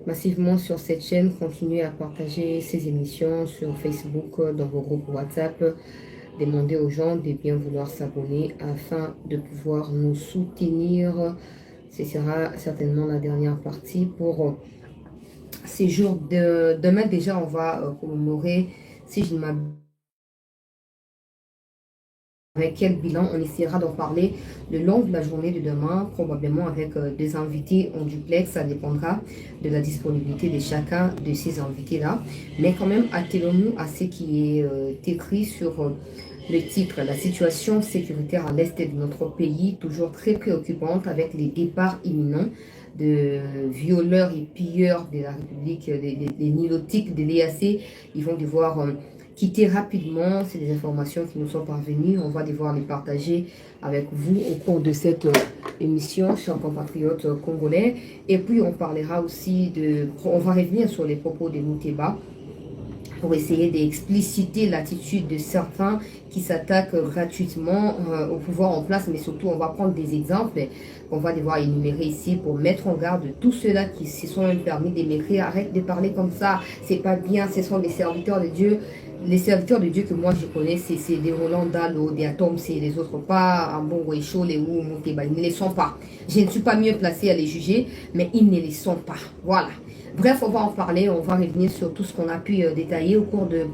massivement sur cette chaîne. Continuez à partager ces émissions sur Facebook, dans vos groupes WhatsApp. Demandez aux gens de bien vouloir s'abonner afin de pouvoir nous soutenir. Ce sera certainement la dernière partie pour ces jours de demain. Déjà, on va commémorer, si je ne m'abuse, avec quel bilan on essaiera d'en parler le long de la journée de demain, probablement avec des invités en duplex. Ça dépendra de la disponibilité de chacun de ces invités-là. Mais quand même, attelons-nous à ce qui est écrit sur le titre. La situation sécuritaire à l'est de notre pays, toujours très préoccupante avec les départs imminents de violeurs et pilleurs de la République, des nilotiques de l'EAC. Ils vont devoir quitter rapidement. C'est des informations qui nous sont parvenues. On va devoir les partager avec vous au cours de cette émission, chers compatriotes congolais. Et puis on parlera aussi on va revenir sur les propos de Mouteba pour essayer d'expliciter l'attitude de certains qui s'attaquent gratuitement au pouvoir en place, mais surtout on va prendre des exemples qu'on va devoir énumérer ici pour mettre en garde tous ceux-là qui se sont permis de m'écrire. Arrête de parler comme ça, c'est pas bien, ce sont des serviteurs de Dieu. Les serviteurs de Dieu que moi je connais, c'est des Roland Dalo, des Atomes, c'est les autres, pas un bon Wecho, les Ou, Mouteba. Ils ne les sont pas. Je ne suis pas mieux placée à les juger, mais ils ne les sont pas. Voilà. Bref, on va en parler, on va revenir sur tout ce qu'on a pu détailler au cours de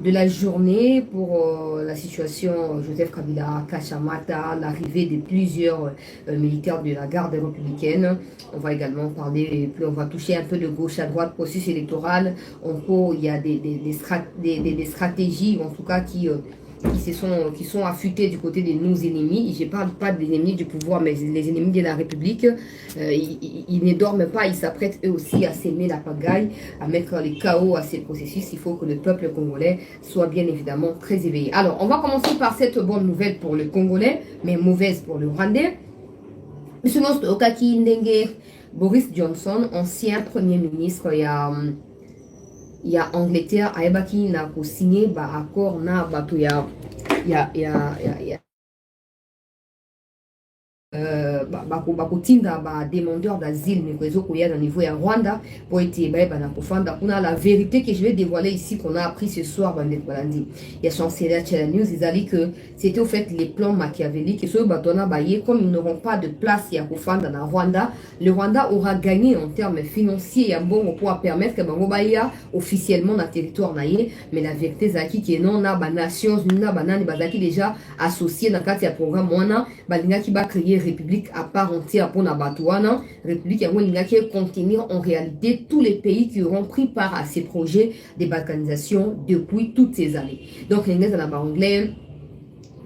la journée pour la situation Joseph Kabila, Kachamata, l'arrivée de plusieurs militaires de la garde républicaine. On va également parler, et puis on va toucher un peu de gauche à droite, processus électoral. En cours, il y a des stratégies, en tout cas, qui sont affûtés du côté de nos ennemis. Je ne parle pas des ennemis du pouvoir, mais les ennemis de la République. Ils ne dorment pas, ils s'apprêtent eux aussi à s'aimer la pagaille, à mettre le chaos à ces processus. Il faut que le peuple congolais soit bien évidemment très éveillé. Alors, on va commencer par cette bonne nouvelle pour le Congolais, mais mauvaise pour le Rwandais. Monsieur Okaki Ndenge, Boris Johnson, ancien premier ministre, il y a Angleterre ayebaki na ko signé ba accord na bato bakotinda demandeur d'asile mais koya na niveau ya Rwanda pour ete bayeba kofanda kuna. La vérité que je vais dévoiler ici qu'on a appris ce soir bande balandi ya chancelier Channel News, ils allaient que c'était au fait les plans machiavéliques et ce batona baye comme ils n'auront pas de place ya kofanda na Rwanda, le Rwanda aura gagné en termes financiers ya bon pour permettre que bango baya officiellement na territoire naie. Mais la vérité zaki que non na ba nations na banani bazaki déjà associé na kati ya programme wana balinga qui va créer république à part entière pour Nabatouana, république qui contenir en réalité tous les pays qui auront pris part à ces projets de balkanisation depuis toutes ces années. Donc les anglais,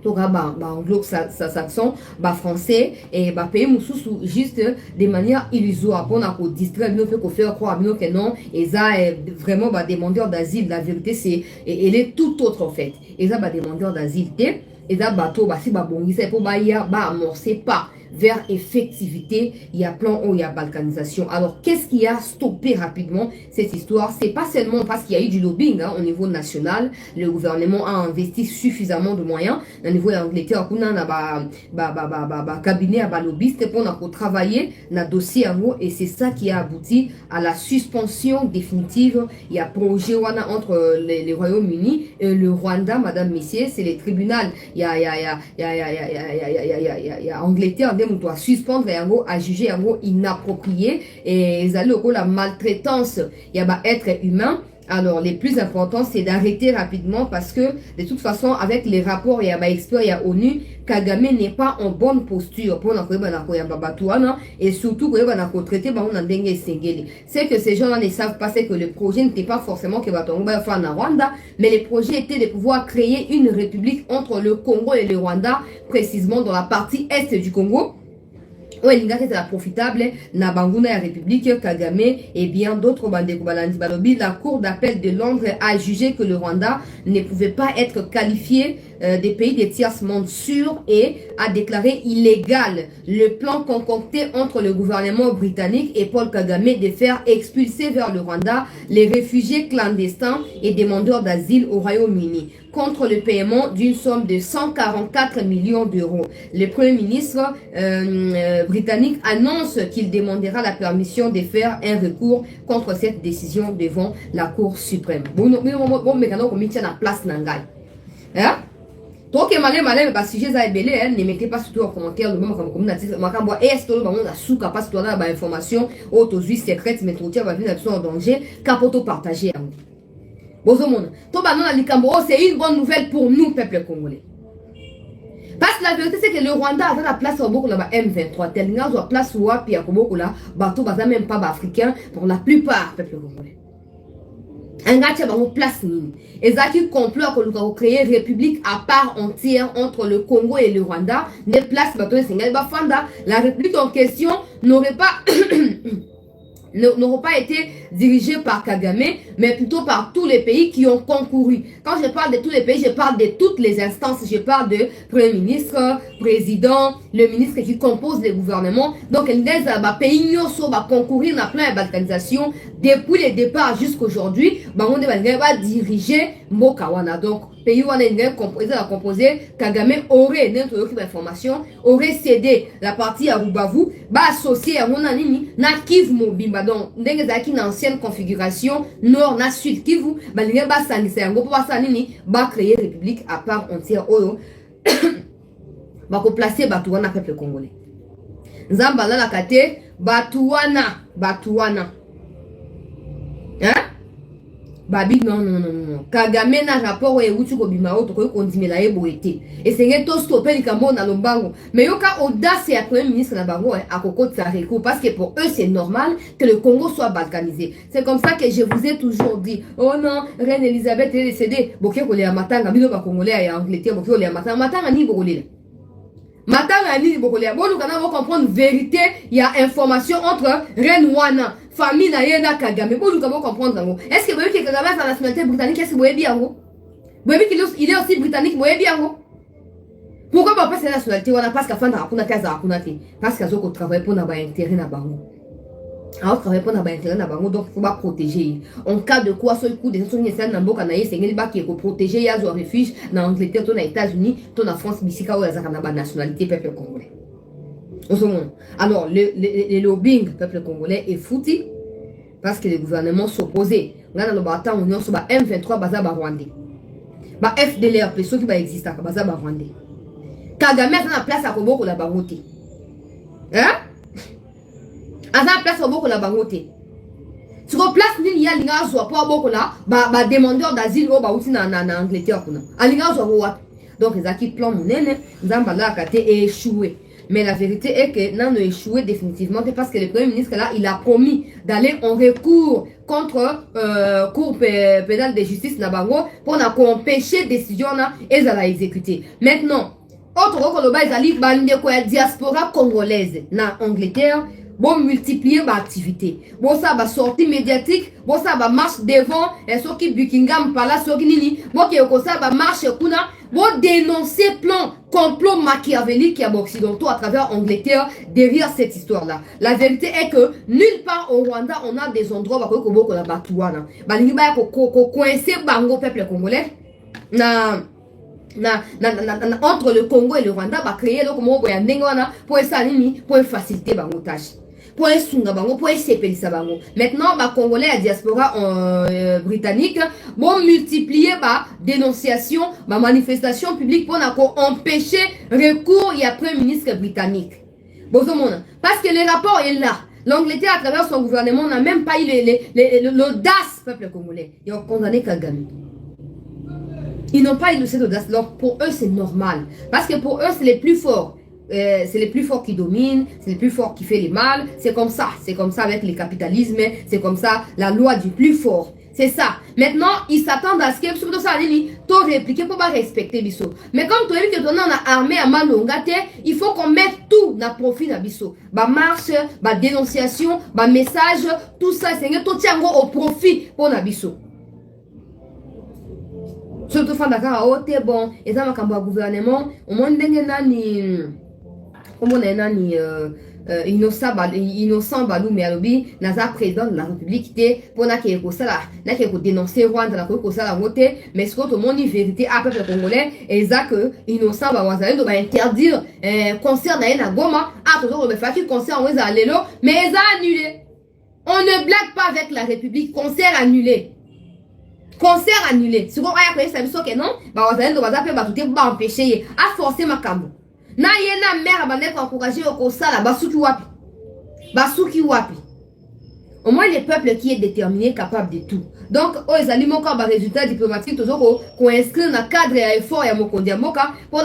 anglo-saxon, français et pays juste de manière illusoire pour distraire, pour faire croire que non, et ça est vraiment demandeur d'asile. La vérité c'est elle est tout autre en fait. Et ça demandeur d'asile et ça bateau si bongisa pour amorcer pas vers effectivité, il y a plan où il y a balkanisation. Alors, qu'est-ce qui a stoppé rapidement cette histoire? C'est pas seulement parce qu'il y a eu du lobbying au niveau national, le gouvernement a investi suffisamment de moyens. Au niveau de l'Angleterre, on a cabinet à lobbyiste pour travailler dans le dossier et c'est ça qui a abouti à la suspension définitive. Il y a projet entre les Royaumes-Unis et le Rwanda, madame, messieurs, c'est les tribunaux. Il y a Angleterre doit suspendre yango à juger yango inapproprié et ils allaient au la maltraitance il y a être humain. Alors les plus importants c'est d'arrêter rapidement parce que de toute façon avec les rapports il y a experts il y a ONU, Kagame n'est pas en bonne posture pour et surtout c'est que ces gens-là ne savent pas, c'est que le projet n'était pas forcément que Rwanda, mais le projet était de pouvoir créer une république entre le Congo et le Rwanda, précisément dans la partie est du Congo. Oui, c'est profitable, na Banguna République, Kagame et bien d'autres bandeko balandi balobi. La Cour d'appel de Londres a jugé que le Rwanda ne pouvait pas être qualifié des pays des tiers monde sûr et a déclaré illégal le plan concocté entre le gouvernement britannique et Paul Kagame de faire expulser vers le Rwanda les réfugiés clandestins et demandeurs d'asile au Royaume-Uni contre le paiement d'une somme de 144 millions d'euros. Le Premier ministre britannique annonce qu'il demandera la permission de faire un recours contre cette décision devant la Cour suprême. Donc, ne mettez pas surtout en commentaire le même comme est-ce que le a sous capacité d'information autosuite secrète mais tout va venir en danger capoto partager. C'est une bonne nouvelle pour nous, peuple congolais. Parce que la vérité, c'est que le Rwanda a la place au Boko là M23. Tel n'a pas place où puis à Boko là, bateau baza même pas africain pour la plupart, peuple congolais. Un gars qui a une place nini. Et ça qui complot pour créer une république à part entière entre le Congo et le Rwanda. Des places bateau Sénégal Bafanda. La république en question n'aurait pas n'auront pas été dirigés par Kagame, mais plutôt par tous les pays qui ont concouru. Quand je parle de tous les pays, je parle de toutes les instances. Je parle de Premier ministre, président, le ministre qui compose les gouvernements. Donc, les pays va concourir dans plein de balkanisation depuis le départ jusqu'aujourd'hui. On va diriger Mokawana. Donc, pays où on est composé, Kagame aurait notre information, aurait cédé la partie à Rubavu, associé à Monanini, na Kivu Mobimba. Donc, dans l'ancienne configuration, nord, na sud Kivu, créer république à part entière. Placer Batouana, peuple congolais. Zambala la kate, Batouana. Hein? Babi, non. Kagame na rapport et outu ko bimao to ko kondimela ebo ete. Et c'est ngeto stopper les camo na lombango. Mais yoka audace et premier ministre na bango à koko tsareko parce que pour eux c'est normal que le Congo soit balkanisé. C'est comme ça que je vous ai toujours dit. Oh non, reine Elisabeth est décédée. Boké ko le matanga bino ba congolais ya Angleterre boké ko le matanga ni bokolé. Matanga ni bokolé. Bon nous kana comprendre vérité, il y a information entre reine Wana famille na yena Kagame. Bon, nous devons comprendre. Est-ce que vous voyez que Kagame a la nationalité britannique? Est-ce que vous voyez bien? Vous voyez qu'il est aussi britannique? Vous voyez bien? Pourquoi pas passer la nationalité? On a pas qu'à faire la casa à parce qu'il y a d'autres travail pour n'avoir intérêt à Bango. Alors, travail pour n'avoir intérêt à Bango, donc il faut pas protéger. En cas de quoi, sur le coup des gens qui sont dans Canaïs, c'est qu'il qui est protégé, il y a un refuge dans l'Angleterre, dans les États-Unis, dans la France, Bissika ou la nationalité peuple congolais. Alors, le lobbying peuple congolais est foutu parce que le gouvernement s'opposait. On a le bâtard, on a sur M23 baza Rwandais. FDLR, ceux qui existent à baza Rwandais. Kagame a la place à Koboko la Barote. Hein? A la place à Koboko la Barote. Sur place, il y a l'inga soit pas beaucoup là, demandeur d'asile au Baouti na Angleterre. Alinga soit donc les acquis plan mon nene, Zambala a été échoué. Mais la vérité est que nous avons échoué définitivement parce que le Premier ministre là, il a promis d'aller en recours contre Cour pénale de justice Nabango pour empêcher décision et la exécuter. Maintenant, autre que le diaspora congolaise na Angleterre, bon multiplier ma activité. Bon ça va sortie médiatique, bon ça va marche devant et ce qui Buckingham Palace ce qui nini, bon qui ça va marche kuna, bon dénoncer plan complot machiavélique qui a occidentaux à travers Angleterre derrière cette histoire là. La vérité est que nulle part au Rwanda on a des endroits où la Batouana. Balingi ba ko coincé bango peuple congolais. Entre le Congo et le Rwanda va créer donc mo boya ndengwana pour ça nini pour faciliter bango tâche. Pour sunga bango pour sepelisa bango. Maintenant ba congolais à diaspora britannique vont multiplier ba dénonciation, ba manifestation publique pour empêcher recours il y a premier ministre britannique. Parce que le rapport est là. L'Angleterre à travers son gouvernement n'a même pas eu l'audace peuple congolais. Ils ont condamné Kagame. Ils n'ont pas eu cette audace. Donc pour eux c'est normal. Parce que pour eux c'est les plus forts. C'est les plus forts qui dominent, c'est les plus forts qui fait les mal. C'est comme ça avec le capitalisme, c'est comme ça la loi du plus fort. C'est ça. Maintenant, ils s'attendent à ce que surtout ça to répliquer pour pas respecter biso. Mais comme tu as vu que on a armé à Malongate, il faut qu'on mette tout dans profit na biso. Ba marche, ba dénonciation, ba message, tout ça c'est tout tient au profit pour na biso. surtout fan d'accord oh t'es bon et ça m'a gouvernement au moins ndenge nani comment on est nani innocent balou mais alobi naza président de la république té pour na ke ko sala na ke ko dénoncer Rwanda na ko sala ngote mais ce que tout le monde vérité à peuple congolais et ça que innocent ba wazali do ba interdire concert na Goma a toujours le fait que concert on za lelo mais ça annulé. On ne blague pas avec la république, concert annulé. Concert annulé. Si vous avez ça que non, bah vous allez tout empêcher à forcer ma cambo. Na yena mère ba nek encourager au kosala basuki wapi. Basuki wapi. Au moins le peuple qui est déterminé, capable de tout. Donc, ils ont un résultat diplomatique toujours qu'on inscrit dans le cadre et effort et mokondia moka pour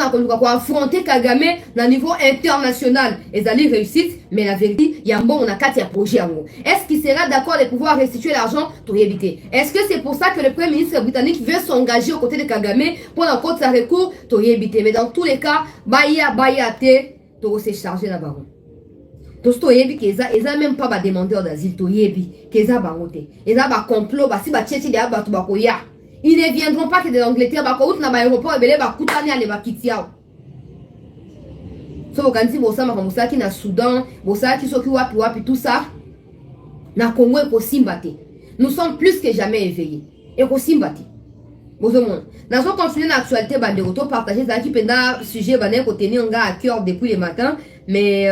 affronter Kagame dans niveau international. Ils allaient réussir, mais la vérité, il y a un bon on a quatre projets. Est-ce qu'il sera d'accord de pouvoir restituer l'argent pour éviter? Est-ce que c'est pour ça que le Premier ministre britannique veut s'engager aux côtés de Kagame pour la côte sa recours pour éviter? Mais dans tous les cas, Baya te, pour se charger la baron. Tosto yebi keza eza même pas ba demandeur d'asile to yebi keza ba ngote eza ba complot ba si ba tcheti de ba to ba koya ils ne viendront pas que de l'Angleterre ba ko out na ba aéroport ebele ba kutani ale ba kitiao so kanzi bosa ma musaki na Soudan bosaki soki wapi tout ça na Congo e ko simbate nous sommes plus que jamais éveillés et ko simbate Bozomon. Nous allons continuer l'actualité bande de partager ça qui pendant sujet bande ko tenir un gars à cœur depuis le matin mais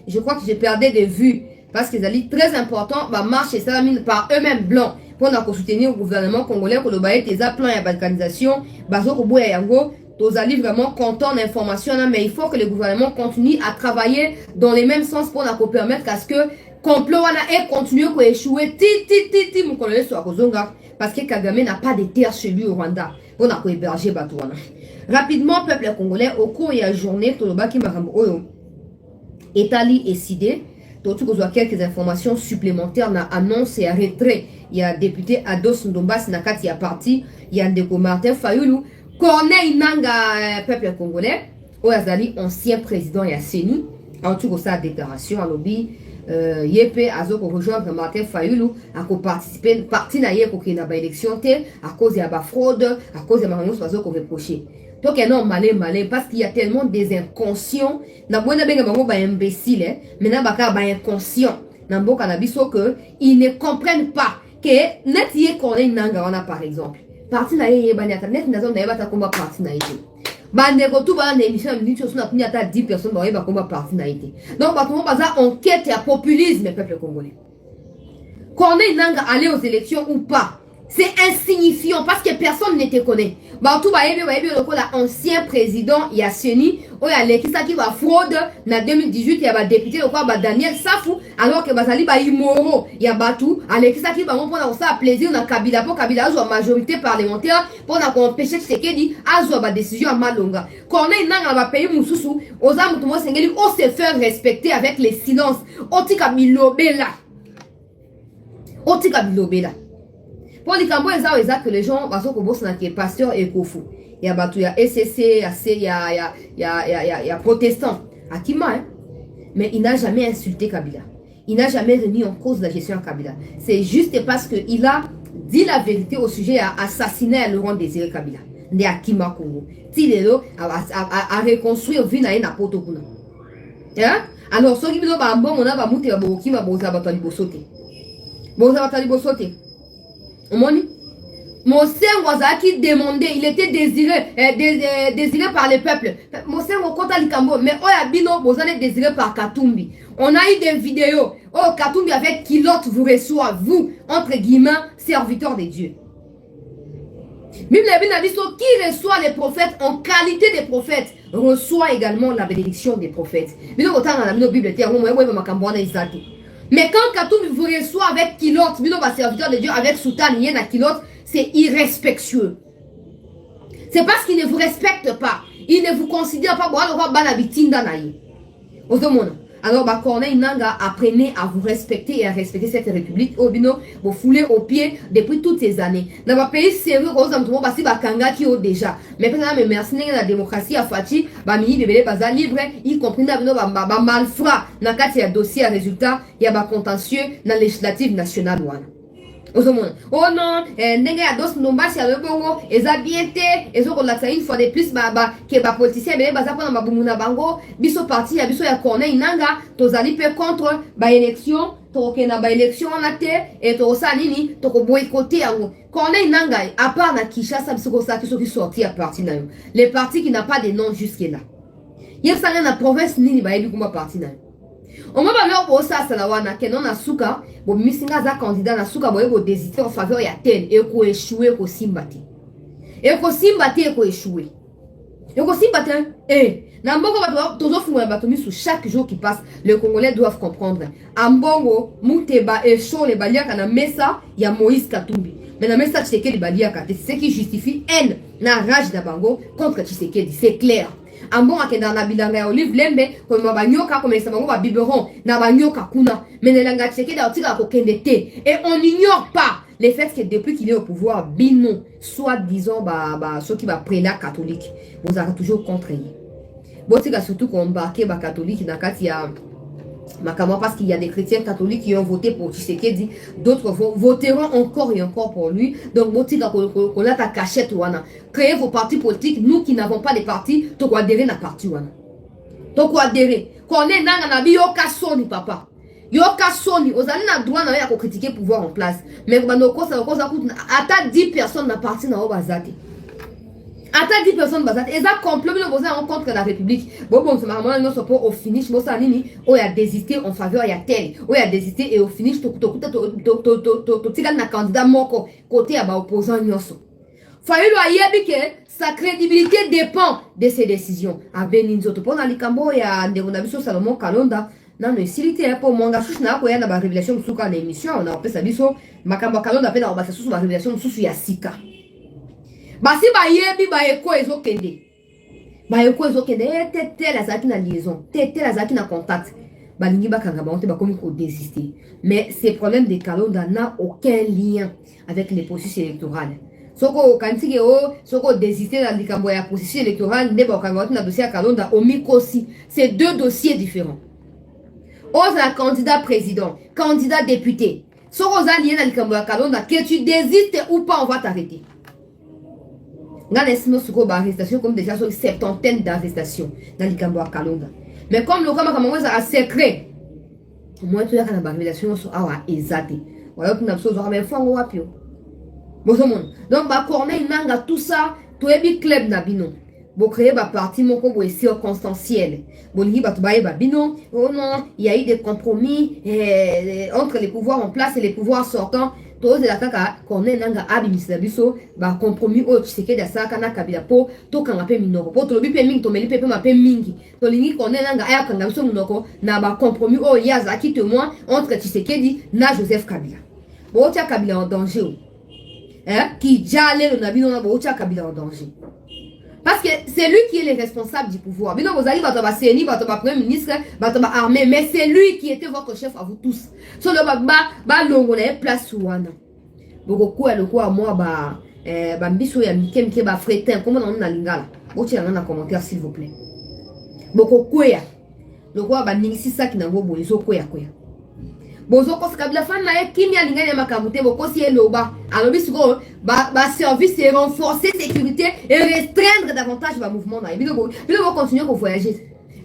je crois que j'ai perdu de vue parce que c'est très important va marcher ça par eux-mêmes blancs pour nous soutenir le gouvernement congolais pour le bailler des plans et balkanisation bazo ko boya yango tous allez vraiment content d'informations mais il faut que le gouvernement continue à travailler dans les mêmes sens pour nous permettre à ce que complot wana continue à échouer ti mon colonel soit kozonga parce que Kagame n'a pas de terre chez lui au Rwanda pour nous héberger batouana. Rapidement peuple congolais au cours de la journée tout le baki marambo oyo Etali et Sidé tout que quelques informations supplémentaires na annonce et retrait il y a député Ados Ndombas nakati ya parti il y a Ndeko Martin Fayulu Corneille Nanga peuple congolais Oyazali ancien président ya CENI en tout cas sa déclaration à lobby Yepe Azoko rejoindre Martin Fayulu à participer parti na ye ko na ba élection té à cause ya ba fraude à cause ya marangos Azoko reprocher donc non malin parce qu'il y a tellement des inconscients na bona benga bango ba imbécile mais na baka ba inconscient na mboka na biso que ils ne comprennent pas que net ye connaît nanga wana par exemple parti na ye banyata net na zone na yeba ta komba parti na yete bande ko tout ba na émission ni chose na kunya ta 10 personnes ba yeba komba parti na yete donc ba tout baza enquête ya populisme peuple congolais connaît nanga aller aux élections ou pas. C'est insignifiant parce que personne ne te connaît. Bah tout va élever le ancien président Yasseni, ou il y a l'équipe qui va fraude en 2018 il y a un député le quoi Daniel Safou alors que Bazali ba Imoro il y a Batou à l'équipe qui va prendre ça plaisir dans Kabila pour Kabila a majorité parlementaire pour empêcher ce qui dit a ba décision à Malonga. Corneille nanga va payer mususu aux âmes tout monde sengeli on se faire respecter avec les silences. Otika bilobela. Otika bilobela. Pour les Cambo, que les gens, parce que vous êtes pasteur et kofu. Il y a Batou, il y a SCC, il y a protestants. Akima, hein? Mais il n'a jamais insulté Kabila. Il n'a jamais remis en cause la gestion de Kabila. C'est juste parce qu'il a dit la vérité au sujet à assassiner Laurent Désiré Kabila. De Akima Congo. Tilelo a reconstruire Vina et Napoto Kuna. Hein? Alors, ce qui veut dire que on a mouté à Bokima, Boza Batali Bosote. Boza Batali Bosote. Mon Seigneur Wazaki demandait, il était désiré par le peuple. Mon Seigneur Kota Likambo, mais Oyabino, vous allez désiré par Katumbi. On a eu des vidéos. Oh, Katumbi avec Kilote vous reçoit, vous, entre guillemets, serviteurs de Dieu. Même la Bible a dit qui reçoit les prophètes en qualité de prophètes reçoit également la bénédiction des prophètes. Mais nous, autant dans la Bible, mais quand Katumbi vous reçoit avec Kilote, serviteur de Dieu avec Soutan, il y a Kilote, c'est irrespectueux. C'est parce qu'il ne vous respecte pas. Il ne vous considère pas. Alors, Corneille Nanga, apprenez à vous respecter et à respecter cette république. Obino, vous foulez au pied depuis toutes ces années. Dans un pays sérieux, vous avez Bakanga qui ont déjà. Mais maintenant, les mercenaires de la démocratie à Fati, Bamini, Bébé, Baza libre, y compris dans le malfrat, dans le dossier à résultat, il y a un contentieux dans la législative nationale. Oh non, ndenge ya dos nombasi ya bongo eza bien te, ezo relaxa une fois de plus ke ba politicien bele baza pona mabumu na bango, biso parti ya biso ya Corneille Nangaa tozali pe contre ba élection, toke na ba élection na te et to sa nini to ko boycotter yango. Corneille Nangaa à part na Kinshasa biso ko sa ki soki sorti ya parti na yo. Les partis qui n'a pas de nom jusque là. Yep sanga na province nini ba yebi kuma parti na yo. On va leur pour ça la wana que non na suka bo misinga za candidat na suka boye bo désiter en faveur ya tel et ko échouer ko simbati et ko échouer et ko simbati na mbongo ba tozo funga ba misu chaque jour qui passe les Congolais doivent comprendre ambongo muteba et chaud les baliaka na mesa ya Moïse Katumbi mais na mesa Tshisekedi baliaka c'est ce qui justifie haine na rage da bango contre Tshisekedi, c'est clair. Ambon akenda na bilanga ya olive lembe comme banyoka comme ça bango ba biberon na banyoka kuna mais nelanga Tshisekedi atika ko kende te et on n'ignore pas le fait que depuis qu'il est au pouvoir bino soit disons ceux qui va prélat catholique vous avez toujours contre lui botika surtout qu'on embarquer ba catholique na kati ya Makama parce qu'il y a des chrétiens catholiques qui ont voté pour Tshisekedi, d'autres voteront encore et encore pour lui. Donc, botika qu'on a ta cachette wana. Créez vos partis politiques, nous qui n'avons pas de partis, to ko adhérer na parti wana. To ko adhérer. Qu'on est nanga na bi yo kasoni papa. Yo kasoni, ozali na droit na ya ko critiquer pouvoir en place. Mais bano ko ça coûte ata 10 personnes na parti na obazate. Attends 10 personnes basées. Et ça complètement posé en contre la République. Bon, c'est marrant, nous sommes au finish. Bon, ça nini, on a désisté en faveur ya tel. On a désisté et au finish, na candidat moko côté à opposant nyoso. Fallu lo que sa crédibilité dépend de ses décisions. Avec Ninzoto pour nalikambo ya ndegonabiso Salomon Kalonda. Non, mais s'il était pour mon gars, je n'ai pas eu de révélation sur l'émission. On a appelé ça biso. Makambo Kalonda a fait la révélation sur Yasika. Basi ba yebi ba eko ezokende. Ba eko ezokende tete la zaki na liaison, tete la zaki na contact. Ba lingi ba kanga ba onte ba komi ko désister. Mais ces problèmes de Kalonda n'a aucun lien avec les processus électoraux. Soko kantige soko désister dans likambo ya processus électoral ne ba kanga na dossier Kalonda au mikosi, c'est deux dossiers différents. Oza candidat président, candidat député. Soko za lié na likambo ya Kalonda que tu désistes ou pas on va t'arrêter. Dans les arrestations comme déjà sur une septantaine d'arrestations dans les Kamboa Kalonda. Mais comme le Kama Kamboa a secret, moi tu as une révélation sur Awa Ezate. Voilà que nous avons même fois au Wapio. Bon, donc, Corneille Nangaa, tout ça, tout est bien club Nabino. Bon, créer un parti, mon combo est circonstanciel. Bon, il y a bino. Oh non, il y a eu des compromis entre les pouvoirs en place et les pouvoirs sortants. Tous les attaques Corneille Nangaa abimisa biso ba compromis au Tshisekedi asaka na kabila po to kanga pe minoko po to lobi pe mingi to meli pe ma pe mingi to lingi Corneille Nangaa aya kanga biso minoko na ba compromis au yaza qui témoin entre Tshisekedi na Joseph Kabila. Bo tia Kabila en danger. Qui jale le nabino na bo tia Kabila en danger. Parce que c'est lui qui est le responsable du pouvoir. Bino vous allez battre CNI, battre premier ministre, battre armée, mais c'est lui qui était votre chef à vous tous. Sur le ba longolais place wana. Beaucoup à le quoi moi ba mbiso ya mike ba fretin comment on a lingala. Boti na na commentaire s'il vous plaît. Beaucoup quoi le quoi ba ningisi ça qui na go boiso quoi. Bozo ko Kabila fan na kimia linganya makamute boko si eloba alobi siko ba service et renforcer sécurité et restreindre davantage le mouvement na bino bo continuer ko voyager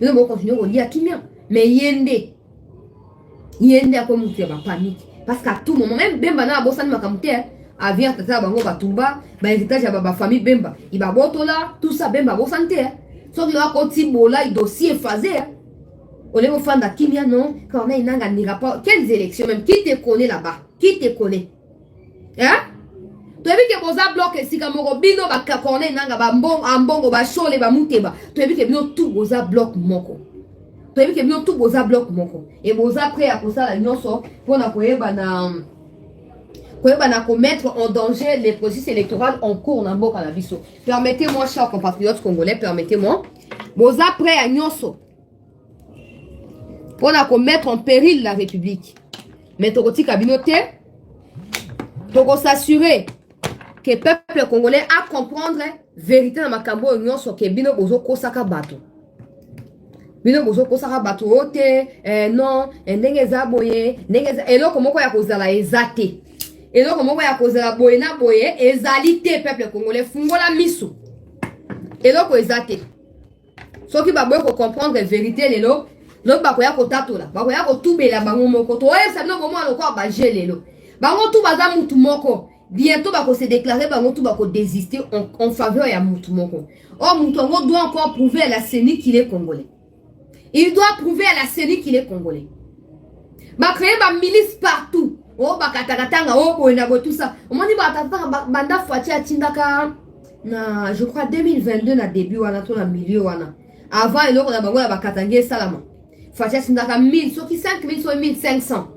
bino bo continuer ko lia kimia mais yende ko mutia ba panique parce qu'à tout moment même Bemba na bosani makamute avia tata bango batumba ba héritage ya ba famille Bemba iba botola tout ça Bemba bosante so ki wa ko tibola i dossier phasé. On est au fan de Kimia, non? Corneille Nangaa n'ira pas. Quelles élections même? Qui te connaît là-bas? Qui te connaît? Hein? Tu as vu que Boza bloque si Kamoro Bino, Corneille Nangaa, Ambongo, Chole, Muteba. Tu as vu que Bino tout Boza bloque Moko. Tu as vu que Bino tout Boza bloque Moko. Et Boza prêt à ça la union sort pour na mettre en danger les processus électoraux en cours dans Mboka na biso. Permettez-moi, chers compatriotes congolais, permettez-moi. Boza prêt à nyonso. Pour mettre en péril la République. Mais Tokoti Kabinote, Toko s'assurer que le peuple congolais a comprendre vérité dans Makambo Union sur que Bino Bozo Kosaka Bato. Bino Bozo Kosaka Bato, non, Nengeza Boye, Nengeza, et là, comment ya kozala ezate. Et donc, comment ya kozala boye na boye, ezali te peuple congolais, fungola miso. Et donc, ezate. Ceux qui va comprendre la vérité, les lots, donc, bakoya kotatola, bakoya kotubela bango moko, to ça non comment encore ba gelé lo. Bango tout baza mutu moko. Bientôt bako se déclarer bango tout bako désister en faveur ya mutu moko. Oh, mutu moko doit encore prouver à la CENI qu'il est congolais. Il doit prouver à la CENI qu'il est congolais. Ba créer ba milice partout. Oh, bakatakatanga, oh, boena bo tout ça. On m'a dit ba banda fati atindaka na je crois 2022 na début wana to na milieu wana. Avant il y a bango la bakatangé salama. Fati atindaka 1000, so ki 5000 so 1500.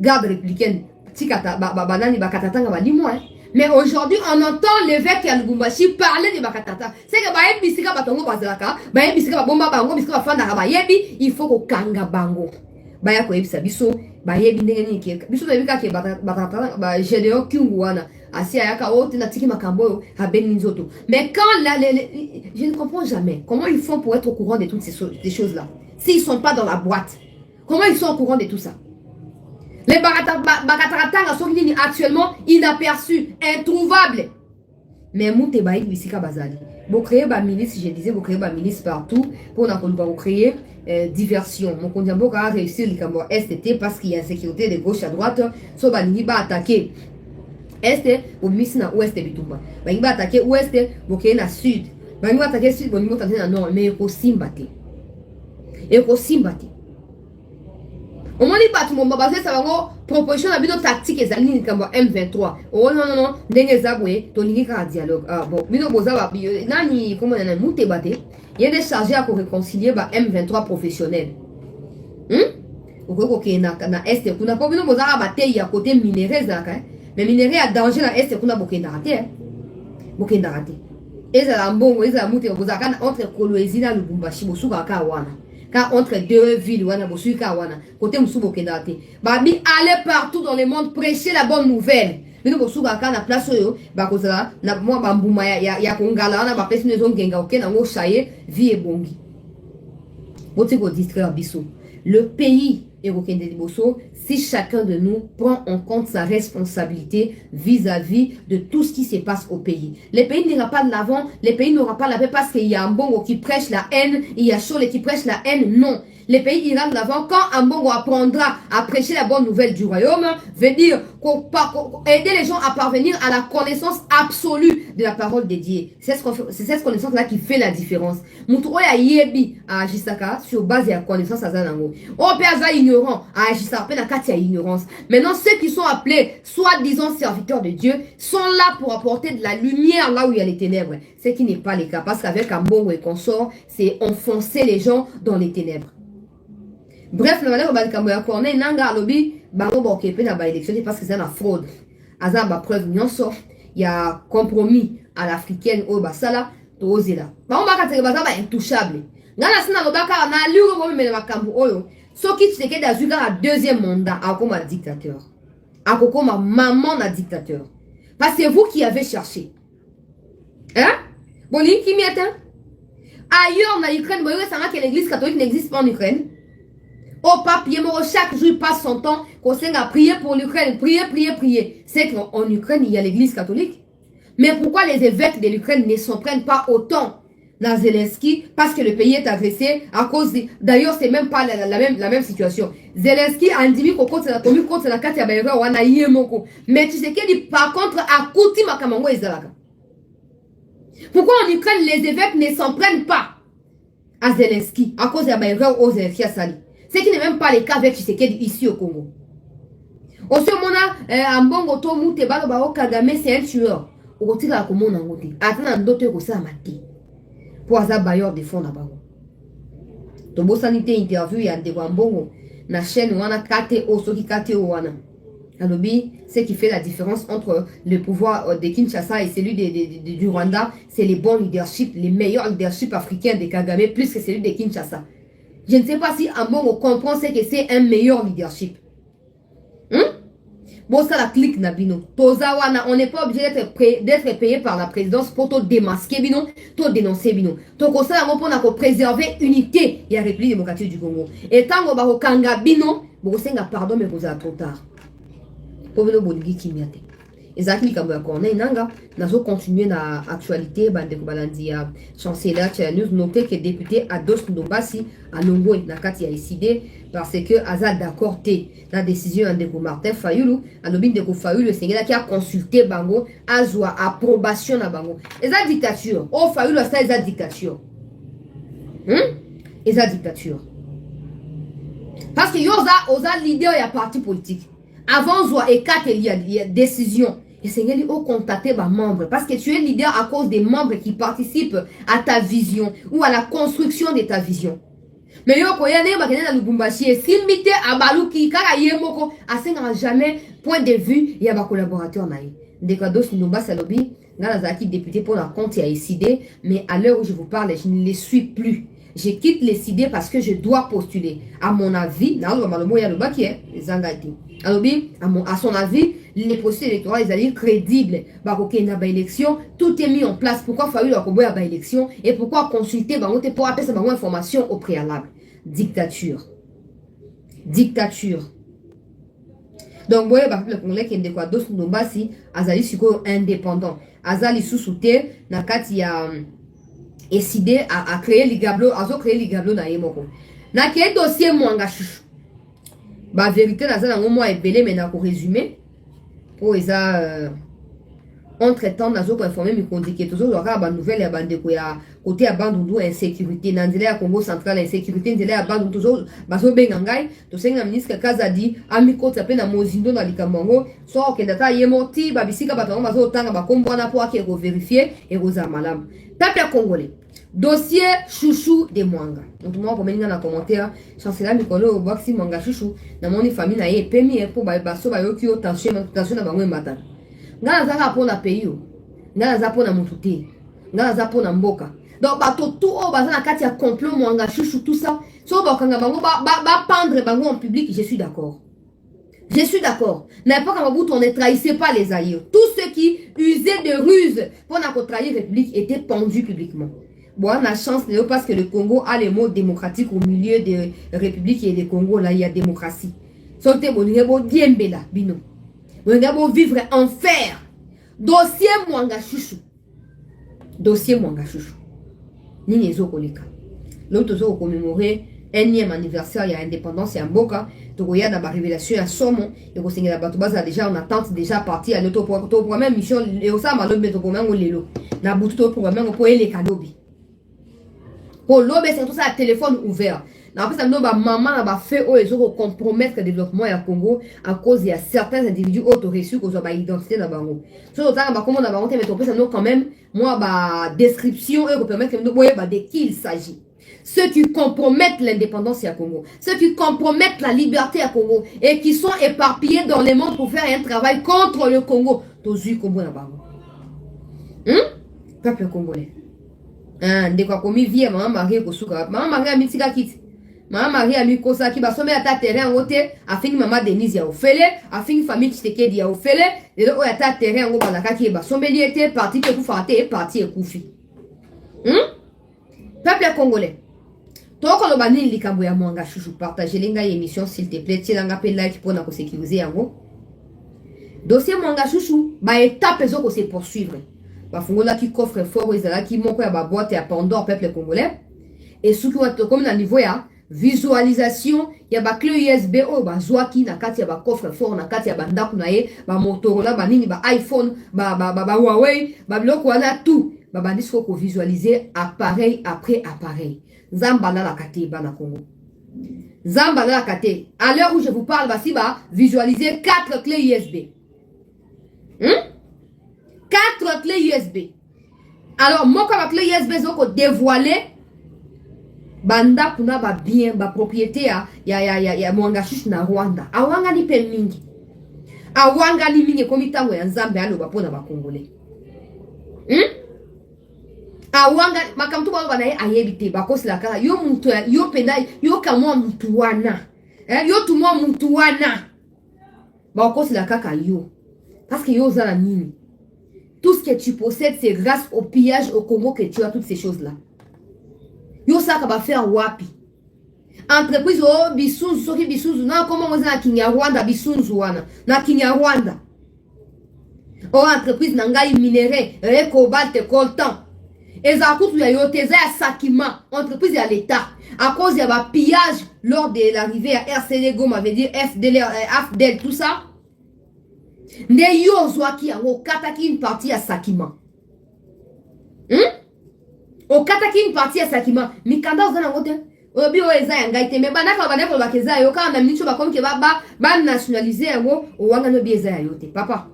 Garde républicaine. Tikata banani bakatatanga ba limo hein. Mais aujourd'hui, on entend l'évêque à Lubumbashi parler de Bakatata. C'est que Baye Bisika Batongo Bazalaka, Baye Bisika Bomba Bango, Bisika Fanda Bayebi, il faut qu'on kanga bango. Baya ko ebisa biso, Bayebi ndenge ki. Biso na bika ke Bakatata, ba Gédéon Kingwana, asi ayaka ote na tiki makambo ha Beninzoto. Mais quand je ne comprends jamais comment ils font pour être au courant de toutes ces choses-là. S'ils sont pas dans la boîte, comment ils sont au courant de tout ça? Les Bakataratanga sont actuellement inaperçus, introuvables. Mais Mouté Baïk Bissika Bazali. Vous créez ba milice, je disais, vous créez ba milice partout. Pour vous créer diversion. Mon condiambo a réussi le Cambo STT parce qu'il y a insécurité de gauche à droite. So Banini va attaquer Est, au Miss na Ouest Bitumba. Banini va attaquer Ouest, vous créez na Sud. Banini va attaquer Sud, Banini va attaquer na Nord. Mais il faut s'imbattre. Il faut s'imbattre. On m'a dit pas tout le monde basé sur la proposition de la tactique et zali comme M23. Oh non, dengue zaboué, tonique à dialogue. Ah bon, bino boza nani comment on a mouté batté. Il y a des chargés à réconcilier ba M23 professionnel. Au na est kuna pas bino boza batté ya côté minerais zaka. Mais minerais à danger na est kuna bokenda raté. Bokenda raté. Et ça la mbongo, et ça mouté boza kana entre Kolwezi na Lubumbashi bosuka ka wana. Car entre deux villes, côté Moussoubo Kendate, Babi allez partout dans le monde prêcher la bonne nouvelle. Mais nous, Moussouba, quand la place, Bakozala, na moi, Bambouma, ya Kongala, na Bapes, nous avons Genga, ok, na Chaye, vie et bongi. Votre distraire Bissot. Le pays est au Kende Bosso si chacun de nous prend en compte sa responsabilité vis-à-vis de tout ce qui se passe au pays. Le pays n'ira pas de l'avant, le pays n'aura pas la paix parce qu'il y a un bongo qui prêche la haine, il y a Chole qui prêche la haine, non. Le pays ira de l'avant quand un bongo apprendra à prêcher la bonne nouvelle du royaume, veut dire aider les gens à parvenir à la connaissance absolue de la parole de Dieu. C'est cette connaissance-là qui fait la différence. Moutoua yebi à Agisaka sur base de la connaissance à Zanango. Oh, père ignorant à Agisaka, à ignorance. Maintenant, ceux qui sont appelés, soi-disant serviteurs de Dieu, sont là pour apporter de la lumière là où il y a les ténèbres. Ce qui n'est pas le cas, parce qu'avec un bongo et consort, c'est enfoncer les gens dans les ténèbres. Bref, le malheur de Corneille Nanga Lobby, Bango Bokepe n'a pas élection parce que c'est une fraude. Azamba preuve, il y a compromis à l'africaine au Basala, Tozela. Bango Bakateke Bazaba intouchable. Nana Sina Lobaka n'a l'euro même le Makambu Oyo. Soki Tseke d'Azuga a deuxième mandat, à comme dictateur. À comme maman na dictateur. Parce que c'est vous qui avez cherché. Hein? Bon, qui m'y atteint? Ailleurs, en Ukraine, vous savez que l'église catholique n'existe pas en Ukraine. Au papier, chaque jour, il passe son temps qu'on sait à prier pour l'Ukraine. Prier. C'est qu'en Ukraine, il y a l'église catholique. Mais pourquoi les évêques de l'Ukraine ne s'en prennent pas autant dans Zelensky? Parce que le pays est agressé à cause de... D'ailleurs, c'est même pas la même situation. Zelensky a dit contre la carte ya mais tu sais qu'il par contre, à Kouti Makamango et Zalaka. Pourquoi en Ukraine, les évêques ne s'en prennent pas à Zelensky à cause de la aux Zelensky à Sali? Ce qui n'est même pas le cas avec Tshisekedi ici au Congo. Aussi, on a un bon goto moute balo Kagame, c'est un tueur. Au côté de la commune en côté. Attends, d'autres que ça m'a dit. Pour avoir bailleur de fonds là-bas. Tobo sanité interview, il y a des bongo. La chaîne wana kate o soki kate o wana. Alobi, ce qui fait la différence entre le pouvoir de Kinshasa et celui du Rwanda, c'est les bons leaderships, les meilleurs leaderships africains de Kagame, plus que celui de Kinshasa. Je ne sais pas si Ambongo comprend ce que c'est un meilleur leadership. Bon, ça la clique Nabino. Tozawana, on n'est pas obligé d'être payé par la présidence pour te démasquer, bino, te dénoncer, bino. Toko ça, on a préserver unité et la République démocratique du Congo. Et tant qu'on va au Kanga, bino, bon, c'est un pardon, mais vous êtes trop tard. Pour venir bolingi kimiate. Ezaki likambo ya corner nanga nazo continuer na actualité bande ko balandi ya chancelier News noté que député Ados Ndombasi alongwe na kati ya décidé parce que aza d'accord té la décision de Martin Fayulu alobi de ko Fayulu sengela qui a consulté bango azwa approbation na bango eza dictature oh Fayulu ça eza dictature eza dictature parce que yoza leader ya parti politique avant zwa ekate il y a décision et c'est qu'il faut contacter les membres parce que tu es leader à cause des membres qui participent à ta vision ou à la construction de ta vision. Mais yo koyane bakene na Lubumbashi simbite abaluki kaka yemoko asenga jamais point de vue ya ba collaborateur naï. Ndekados Ndomba Salobi ngala zaki député pour la compte ya décidé mais à l'heure où je vous parle je ne les suis plus. Je quitte les idées parce que je dois postuler. À mon avis, à son avis, les processus électoraux ils allaient crédibles. Élection, tout est mis en place. Pourquoi fallu la élection et pourquoi consulter pour appeler cette information au préalable. Dictature. Dictature. Donc, vous voyez, le Congolais qui est indépendant. Azali sous-souté, nakati ya décidé à créer les gablots, à créer les gablots na yemoko. Na quel dossier mwanga chouchou. Ba vérité na za ngo moi ebele mais na ko résumer pour eza entre temps nazo ko informer mi kondike toujours loka ba nouvelle ya bande ko ya côté ya bandundu insécurité na ndela ya Congo central insécurité ndela ya bandundu toujours bazo benga ngai to senga ministre Kazadi ami kota pe na mozindo na likamongo so ke data yemoti ba bisika batongo bazo tanga ba kombona po ake ko vérifier et roza malam peuple congolais. Dossier chouchou de Mwanga. Donc moi pour mettre dans les commentaires, chancelier Mikolo Boxi Mwanga chouchou na moni famille na ye pemi pour ba baso ba yo ki tension na bango mata. Ngala za rapport na pays yo. Ngala za po na mututé. Ngala za po na mboka. Donc bato tout o baza na kati ya complot Mwanga chouchou tout ça. So ba kanga bango ba pendre bango en public, je suis d'accord. Je suis d'accord. Mais pas quand on ne trahissait pas les aïeux. Tous ceux qui usaient de ruses pour nous trahir la République étaient pendus publiquement. Bon, on a chance parce que le Congo a les mots démocratiques au milieu de la République et du Congo. Là, il y a démocratie. Sortez, bon, bien bella, bino. Bon, vivre enfer. Dossier Mwanga chouchou. Dossier Mwanga chouchou. Nini zo koleka. L'autre zo commémorer énième anniversaire, il y a indépendance, il y a Mboka. Donc, il y a la révélation à Somo. Et vous savez, la Batoubaza déjà en attente, déjà parti à l'auto-programme mission. Et au sein de l'auto-programme, on l'est là. La boutique-programme, on peut aller les cadeaux. Pour l'eau, c'est tout ça, téléphone ouvert. Après, ça nous maman a fait ils ont compromettre le développement au Congo à cause de certains individus auto-reçus qui ont une identité dans le Congo. Si on a comment on a monté, mais ça nous quand même, moi, description, et permettre que nous voyons de qui il s'agit. Ceux qui compromettent l'indépendance à Congo, ceux qui compromettent la liberté à Congo et qui sont éparpillés dans le monde pour faire un travail contre le Congo. Tozu Congo na bango. Peuple congolais. De quoi comme vie maman Marie kosuka. Maman Marie a mitika kit. Maman Marie a mis kosa ki ba somé ata terrain ngote, afin maman Denise ya ofele, afin famille Tshisekedi ya ofele, et là o ata terrain ngo balaka ki ba somé liete parti ke ku faté parti e kufi. Peuple congolais. Toko lo banini likambo ya Mwanga chouchou, partagez linga émission s'il te plaît, tilanga pe like pour na ko sécuriser yango. Dossier Mwanga chouchou, ba étape zo ko se poursuivre. Ba fungola ki coffre fort ezala ki moko ya ba boîte ya Pandore peuple congolais. Et ce qui va comme na niveau ya visualisation ya ba clé USB o ba zwaki na kati ya ba coffre fort na kati ya ba ndaku na ye, ba Motorola ba nini ba iPhone, ba Huawei, ba biloko wana tout. Ba bandis faut ko visualiser appareil après appareil. Zambala la kate bana Congo. Zambala la kate. À l'heure où je vous parle, basi ba visualiser 4 clés USB. 4 clés USB. Alors, moi comme clé USB zoko dévoiler banda kuna ba bien ba propriété ya Mwanga chouchou na Rwanda. Awanga ni pe mingi. Awanga ni mingi komitango ya Nzambe alo ba pona ba Congolais. Awanga makamtu ba na ayebite bakosi la kala yo muntu yo penda yo kamwa muntu wana yo tumwa muntu wana bakosi la kaka yo parce que yo zala nini tout ce que tu possèdes c'est grâce au pillage au Congo que tu as toutes ces choses là yo ça ka ba faire wapi entreprise o bisunzu soki bisunzu na koma ngo na Kinyarwanda bisunzu wana na Kinyarwanda o entreprise na ngai minerai cobalt coltan eza kutu ya yote eza ya Sakima entreprise ya l'État à cause ya ba pillage lors de l'arrivée à RCD Goma veut dire FDL tout ça nde yo zwaki yango kataki une partie ya Sakima okataki une partie ya Sakima mikanda oza nango te obi o eza ya ngai te me banaka bandeko bakeza yo kaka na minicho bakomi ke ba nationaliser yango owanga no bi eza ya yo te papa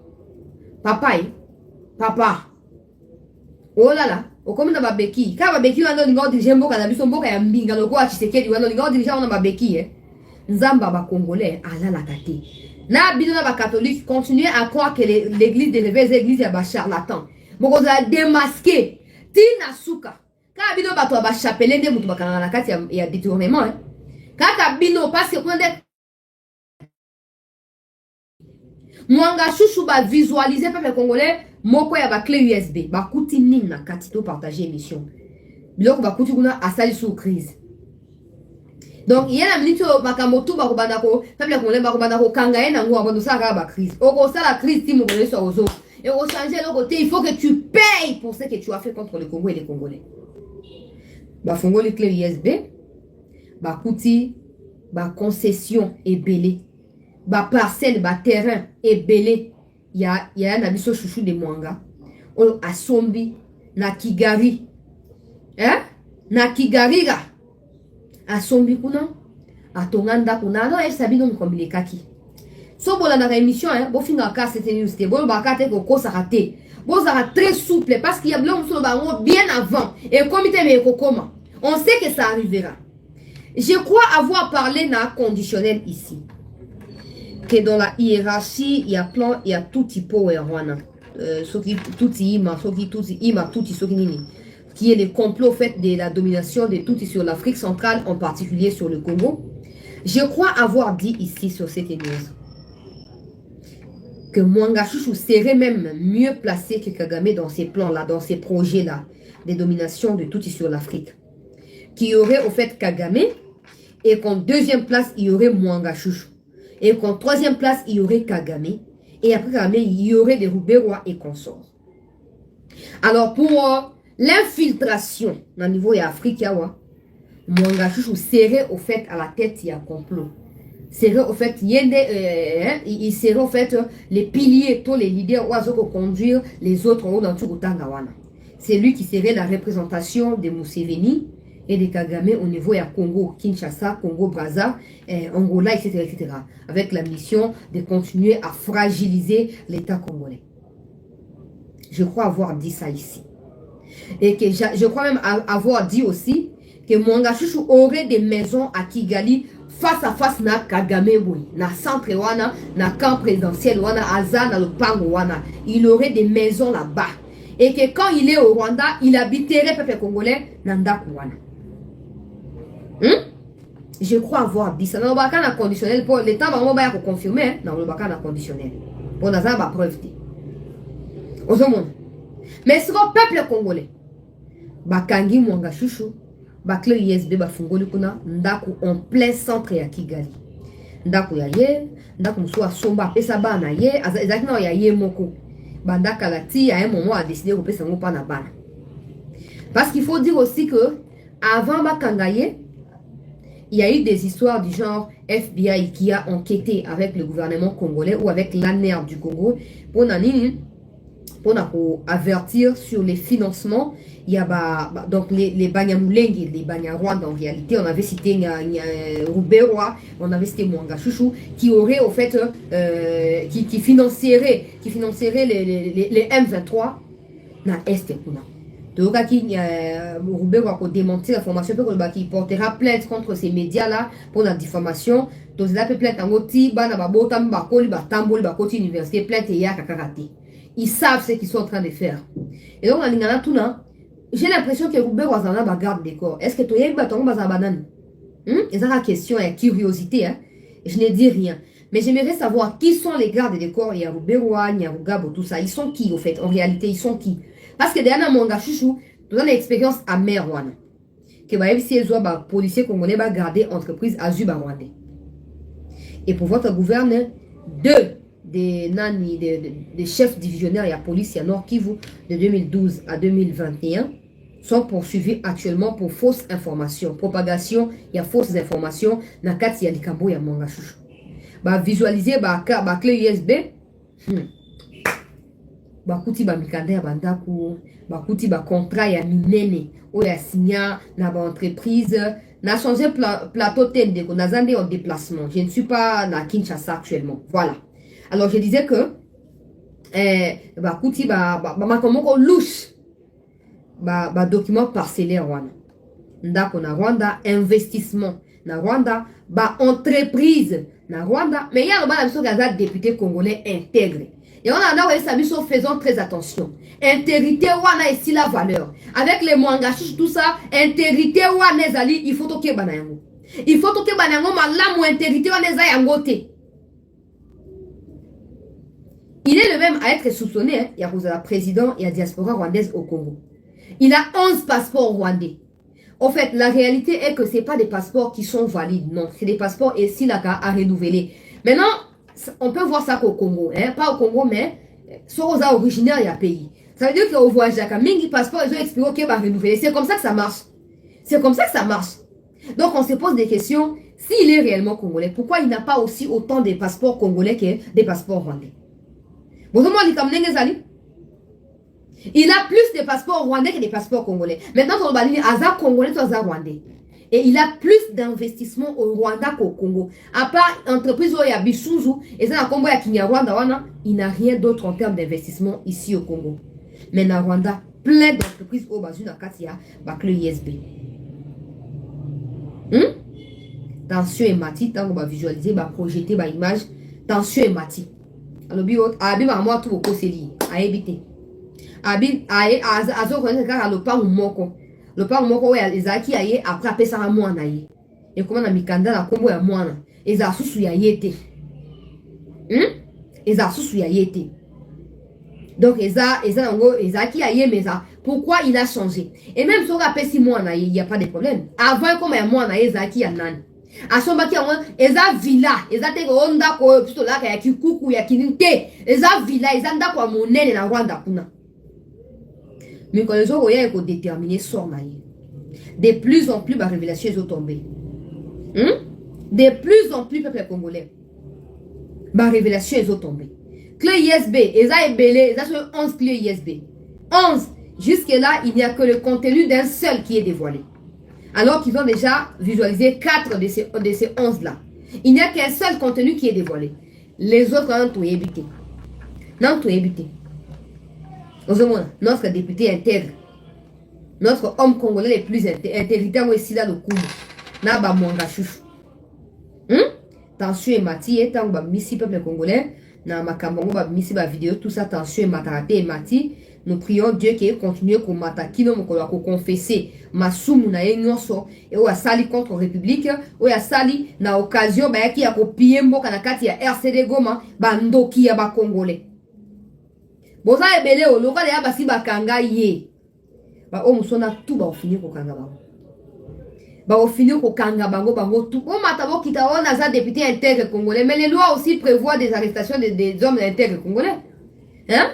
oh là là okomi na babeki kaka babeki wana olinga odirige mboka na biso mboka ya mbinga lokola Tshisekedi wana olinga odirige wana babeki nzamba bakongolais alalaka te na bino na bakatholike continuer à croire que l'église de l'église église ya bacharlatan bokozala démasqué tina suka kaka bino bato ya bachapele nde moto bakangaka na kati ya détournement kaka bino parce que kuna nde mwanga chouchou visualiser peuple congolais moko ya clé USB bakuti nini na kati to partager émission biloko bakuti kuna asali sous crise donc il y a la minute makambo tu bakobanda ko peuple congolais bakobanda ko kanga ye nango abondo sala ba crise oko sala crise ti mo koleso ozo et au changer le côté il faut que tu payes pour ce que tu as fait contre le Congo et les Congolais bafongo les clés USB bakuti ba concession ebelé ba parcelle ba terrain ebelé ya na biso chouchou de mwanga o asombi na Kigali na Kigarira asombi kuna atonganda kuna no esabino mkombile kaki so bola na émission bo finga ka cette news te bo ba ka te ko sa raté bo ça très souple parce qu'il y a blanc sur le bien avant et comité mais kokoma on sait que ça arrivera. Je crois avoir parlé na conditionnel ici que dans la hiérarchie il y a plan il y a tout type wana ce qui tout ima ce qui tout ima tout ce qui est le complot fait de la domination de tout sur l'Afrique centrale en particulier sur le Congo. Je crois avoir dit ici sur cette news que Mwanga Chouchou serait même mieux placé que Kagame dans ces plans-là, dans ces projets-là, de domination de tout sur l'Afrique. Qu'il y aurait au fait Kagame, et qu'en deuxième place, il y aurait Mwanga Chouchou. Et qu'en troisième place, il y aurait Kagame. Et après Kagame, il y aurait des Rouberois et consorts. Alors pour l'infiltration, au niveau de l'Afrique, Mwanga Chouchou serait au fait à la tête, il y a complot. Serait au fait il serait au fait les piliers, tous les leaders oiseaux pour conduire les autres dans tout le Tangawana. C'est lui qui serait la représentation de Museveni et de Kagame au niveau de Congo, Kinshasa, Congo, Brazza, Angola, etc., etc. Avec la mission de continuer à fragiliser l'État congolais. Je crois avoir dit ça ici. Et que je crois même avoir dit aussi que Mwanga Chouchou aurait des maisons à Kigali face à face na Kagame na centre wana na camp présidentiel wana aza na lopango wana il aurait des maisons là-bas et que quand il est au Rwanda il habiterait peuple congolais na ndaku wana je crois avoir dit ça na lobaka na conditionnel pour l'état vraiment ba ya confirmer na lobaka na conditionnel pour naza ba preuve ti ozomona mais ce peuple congolais bakangi Mwanga Chouchou bakle USB bafungoli kuna ndaku en plein centre ya Kigali ndaku ya ye ndaku musu asomba pesa bana ye ezaki na ya ye moko bandaka lati à un moment a décidé de pesa ngo pa na bana parce qu'il faut dire aussi que avant bakangaye il y a eu des histoires du genre FBI qui a enquêté avec le gouvernement congolais ou avec l'ANER du Congo pour avertir sur les financements. Il y a donc les Banyamulenge, les Banyarwanda en réalité, on avait cité Rouberois, on avait cité Mwanga Chouchou, qui aurait au fait, qui financerait les M23 dans l'Est. Donc, Rouberois a démenti l'information qui portera plainte contre ces médias-là pour la diffamation. Donc, il a fait plainte en Oti, Banababotam, Bakoli, Batamboli, Bakoti, Université, plainte et Yakarate. Ils savent ce qu'ils sont en train de faire. Et donc, j'ai l'impression que Roubaix Wazana va garde des corps. Est-ce que tu as eu bâton banane? Et ça la question est curiosité. Hein? Je ne dis rien. Mais j'aimerais savoir qui sont les gardes des corps. Il y a Roubaix, il y a Rougabo, tout ça. Ils sont qui au fait? En réalité, ils sont qui? Parce que derrière Mwanga Chouchou, tu as une expérience amère. que bah si les policiers congolais va garder entreprise Azuba Rwandais. Et pour votre gouverneur, des chefs divisionnaires et la police à Nord Kivu de 2012 à 2021 sont poursuivis actuellement pour fausses informations, propagation et fausses informations dans le cadre de Likambo et Mangachouchou. Bah visualiser bah clé USB, bah kuti bah mikanda ya bandaku, bah kuti bah contrat ya minene, ou ya signa na ba entreprise, na changé plateau tende qu'on a zandé en déplacement. Je ne suis pas à Kinshasa actuellement. Voilà. Alors je disais que bah kuti bah comment qu'on louche bah document parcellaire wana. Ndako na Rwanda investissement na Rwanda bah entreprise na Rwanda mais il y a un député congolais intègre. Et on a un service faisant très attention. Intégrité wana ici la valeur. Avec les mwangachiches tout ça, intégrité wana ezali il faut toke banayango. Il faut toke banayango malamu intégrité wana eza yangote. Il est le même à être soupçonné, hein. Il y a le président et la diaspora rwandaise au Congo. Il a 11 passeports rwandais. En fait, la réalité est que ce n'est pas des passeports qui sont valides, non. C'est des passeports et si la à renouveler. Maintenant, on peut voir ça qu'au Congo, hein. Pas au Congo, mais soit aux originaires du pays. Ça veut dire qu'au voyage, il y a des passeports, ils ont expliqué qu'ils vont renouveler. C'est comme ça que ça marche. C'est comme ça que ça marche. Donc, on se pose des questions. S'il est réellement congolais, pourquoi il n'a pas aussi autant de passeports congolais que des passeports rwandais? Il a plus de passeports rwandais que des passeports congolais. Maintenant, on va dire Aza congolais, toi Aza rwandais. Et il a plus d'investissement au Rwanda qu'au Congo. À part entreprise où il y a Bisuzu, et ça, Congo, il y a Rwanda, il n'a rien d'autre en termes d'investissement ici au Congo. Mais dans Rwanda, plein d'entreprises au Bazu, dans Katia, le ISB. Tension et mati, tant qu'on va visualiser, projeter, image, tension et mati. Alors, moi, tout au lié, à éviter. Le pas moko. Le pas moko, les aki aye, après, apé ça à moi, naïe. Et comment on a mis kanda la combo à moi, et ça sous ya yete. Et ça sous ya yete. Donc, et ça, aki aye, mais ça, pourquoi il a changé? Et même si on a si moi, il n'y a pas de problème. Avant, comme moi, naïe, zaki a nan. A son baki a eza villa, eza te onda ko plutôt là ya kikuku ya kininte, eza villa, eza nda kwa monene na Rwanda kuna. Mais quand les gens ont déterminé son maïe, de plus en plus la révélation est tombée. De plus en plus peuple congolais, la révélation est tombée. Clé ISB, eza ebele, eza sur 11 clés ISB. 11. Jusque là, il n'y a que le contenu d'un seul qui est dévoilé. Alors qu'ils ont déjà visualisé 4 de ces 11 là. Il n'y a qu'un seul contenu qui est dévoilé. Les autres ont tout évité. Non, tout évité. Notre député intègre, notre homme congolais le plus intégritaire ici là le coup. Naba Mangachouchou. Tension et mati, et tant que missi peuple congolais, na makambo ba missi ba vidéo, tout ça tension et mataraté et mati. Nous prions Dieu qu'il continue qu'on m'attaque, qu'on confesser masumu na yenyoso et ou a sali contre République ou a sali na occasion ba yaki ya kopier mboka na kati ya RCD Goma ba ndoki ya ba Congolais. Boza ebele o loka ya basi bakanga ye. Ba o musona tout ba finir ko kanga bango. Ba o finir ko kanga bango tout. O matabo kita ona za député intègre congolais mais les lois aussi prévoient des arrestations des hommes intègres congolais. Hein?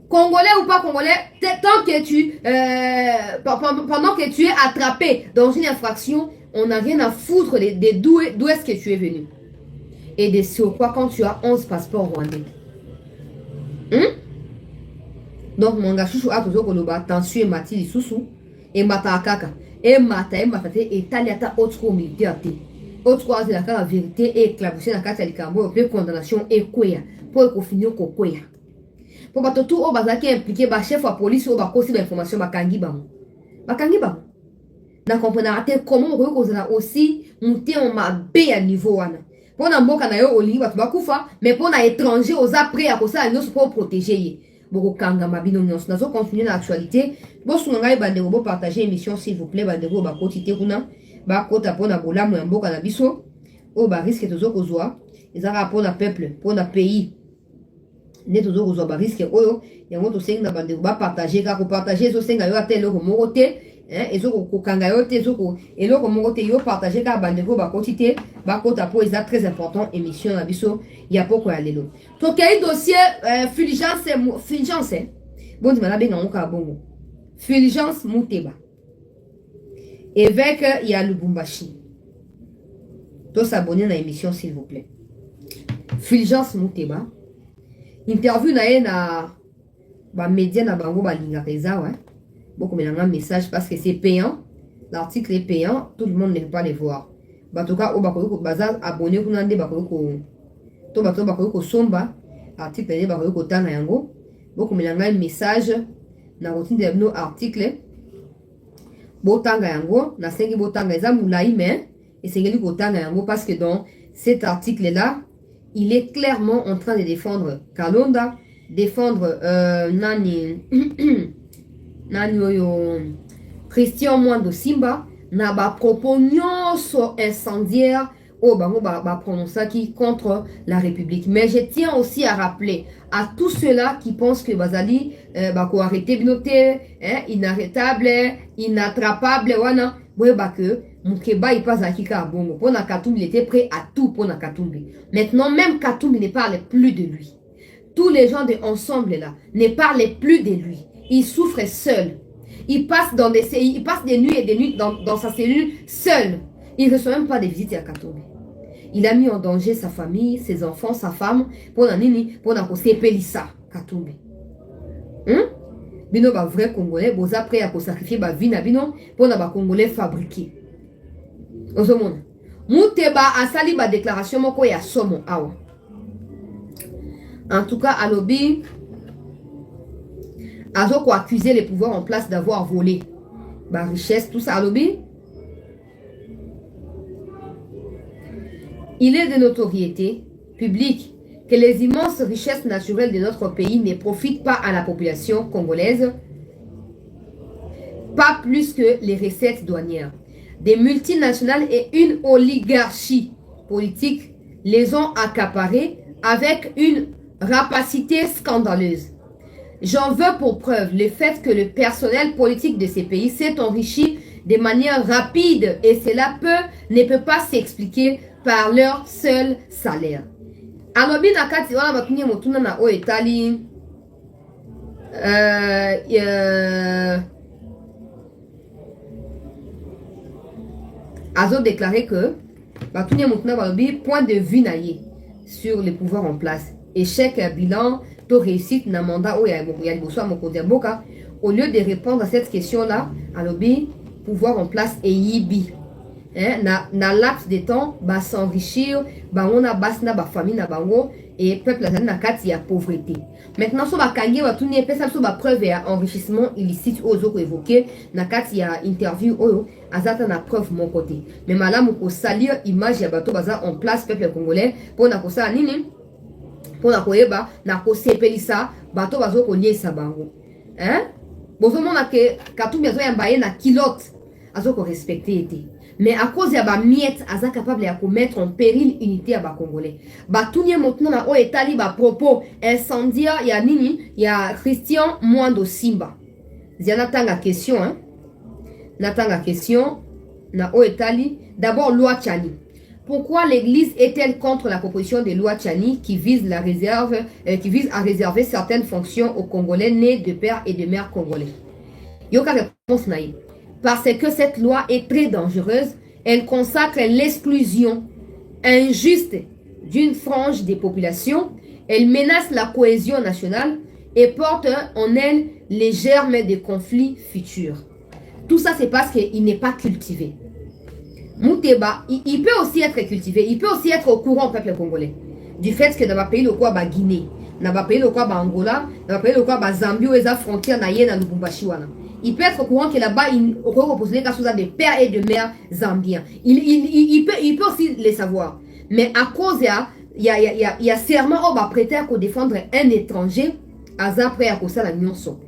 Congolais ou pas congolais, tant que pendant que tu es attrapé dans une infraction, on n'a rien à foutre d'où est-ce que tu es venu. Et de sur quoi quand tu as 11 passeports rwandais. Donc, mon gars, chouchou a toujours koloba, tension et mati li sousou, et mata akaka, et mata et taliata autre militaire. Autre chose, la vérité et éclaboussée dans la carte de Likambo, et condamnation et quoi, pour finir ko quoi. Pour que tout le monde qui est impliqué, le chef de la police ou le l'information, bakangi bango. Na comprendre comment on a aussi monté en mabé à niveau. Pour na mboka na yo oli batu bakufa, mais pour na étranger aux après à cause de nous pour protéger. Boko kanga mabino nyonso. Nazo continuer l'actualité. Bo sunga bandeko bo partager émission s'il vous plaît bandeko ba kotité kuna. Ba kota pona bolamu ya mboka na biso. O ba risque tozo kozwa. Ezaka pona peuple, pona pays. Ne toujours aux risques oyo yango to senga bande ba partager ka ko partager so senga yo atelo ko morote ezoko kokanga yo te ezoko eloko moko te yo partager ka bandeko bakoti te bakota po eza très important émission na biso ya poko ya lelo tokei dossier Fulgence bondi mana benga ngoka bongo Fulgence Muteba évêque ya Lubumbashi to s'abonner na émission s'il vous plaît Fulgence Muteba interview na ye na ba média na bango balingaka eza ouais beaucoup un message parce que c'est payant. L'article est payant, tout le monde ne peut pas le voir. En tout cas, au Bakoyoko Bazar, abonné pour Nande Bakoyoko. To Bakoyoko Somba, article est Bakoyoko Tanayango. Beaucoup un message, na routine de nos articles. Botanga Yango, na sengi Botanga Zamoulaï, mais, et c'est Geli Botanga Yango parce que dans cet article-là, il est clairement en train de défendre Kalonda, défendre Nani. Nani oyo Christian Mwando Simba na ba propos nyonso incendiaire au bango ba prononçaki contre la République. Mais je tiens aussi à rappeler à tous ceux-là qui pensent que Bazali bako arrêter binoté inarrêtable, inattrapable wana boye ba que Mukeba il passe à Kika bongo. Pona Katumbi il était prêt à tout pour Katumbi. Maintenant même Katumbi ne parle plus de lui. Tous les gens de ensemble là ne parlent plus de lui. Il souffre seul. Il passe des nuits et des nuits dans sa cellule seul. Il ne reçoit même pas de visite à Katumbi. Il a mis en danger sa famille, ses enfants, sa femme, pour Pelissa Katumbi. Bino ba vrai Congolais, boza prêt à sacrifier ba vie na bino pour na ba Congolais fabriqué. Ozomona. Muteba a sali ba déclaration moko ya somo awa. En tout cas, à lobby Azoko accusé les pouvoirs en place d'avoir volé ma richesse, tout ça à lobby. Il est de notoriété publique que les immenses richesses naturelles de notre pays ne profitent pas à la population congolaise, pas plus que les recettes douanières. Des multinationales et une oligarchie politique les ont accaparées avec une rapacité scandaleuse. J'en veux pour preuve le fait que le personnel politique de ces pays s'est enrichi de manière rapide et cela ne peut pas s'expliquer par leur seul salaire. Alobi nakati wana batunye motuna na o etali Azo déclaré que batunye motuna balobi point de vue naye sur les pouvoirs en place. Échec bilan to réussite na mandat o ya liboso ya mokonzi ya mboka. Au lieu de répondre à cette question-là, alobi pouvoir en place et yibi. Na laps de temps, ba s'enrichir, ba on a bas na ba famille na bango et peuple na kati ya pauvreté. Maintenant so ba kangi wa tuni pesa so ba preuve ya enrichissement illicite ozo ko évoquer na kati ya interview oyo azata na preuve mon côté. Mais malamu ko salir image ya bato baza en place peuple congolais pour na ko sa nini pour na ko yeba na ko sepelisa bato bazo ko liesa bango. Bozo mona ke Katumbi azo ya mbaye na kilote azo ko respecter été. Mais à cause de ba miette aza capable de mettre en péril l'unité à ba congolais. Ba tunye maintenant na o etali ba propos incendiaire ya nini ya Christian Mwando Simba. Zia natanga question natanga question na o etali d'abord loi Tchani. Pourquoi l'église est-elle contre la proposition de loi Tchani qui vise à réserver certaines fonctions aux Congolais nés de père et de mère congolais? Yoka réponse naïe. Parce que cette loi est très dangereuse, elle consacre l'exclusion injuste d'une frange des populations, elle menace la cohésion nationale et porte en elle les germes de conflits futurs. Tout ça, c'est parce qu'il n'est pas cultivé. Muteba, il peut aussi être cultivé, il peut aussi être au courant au peuple congolais. Du fait que dans le pays, le quoi, Guinée, dans le pays, le quoi, Angola, dans le pays, le quoi, Zambie, ou les frontières, na Lubumbashi, il peut être au courant que là-bas, il repose les cas de père et de mère zambiens. Il peut aussi les savoir. Mais à cause, il y a serment au bas prêter à défendre un étranger, à prêt à cause de la nyonso.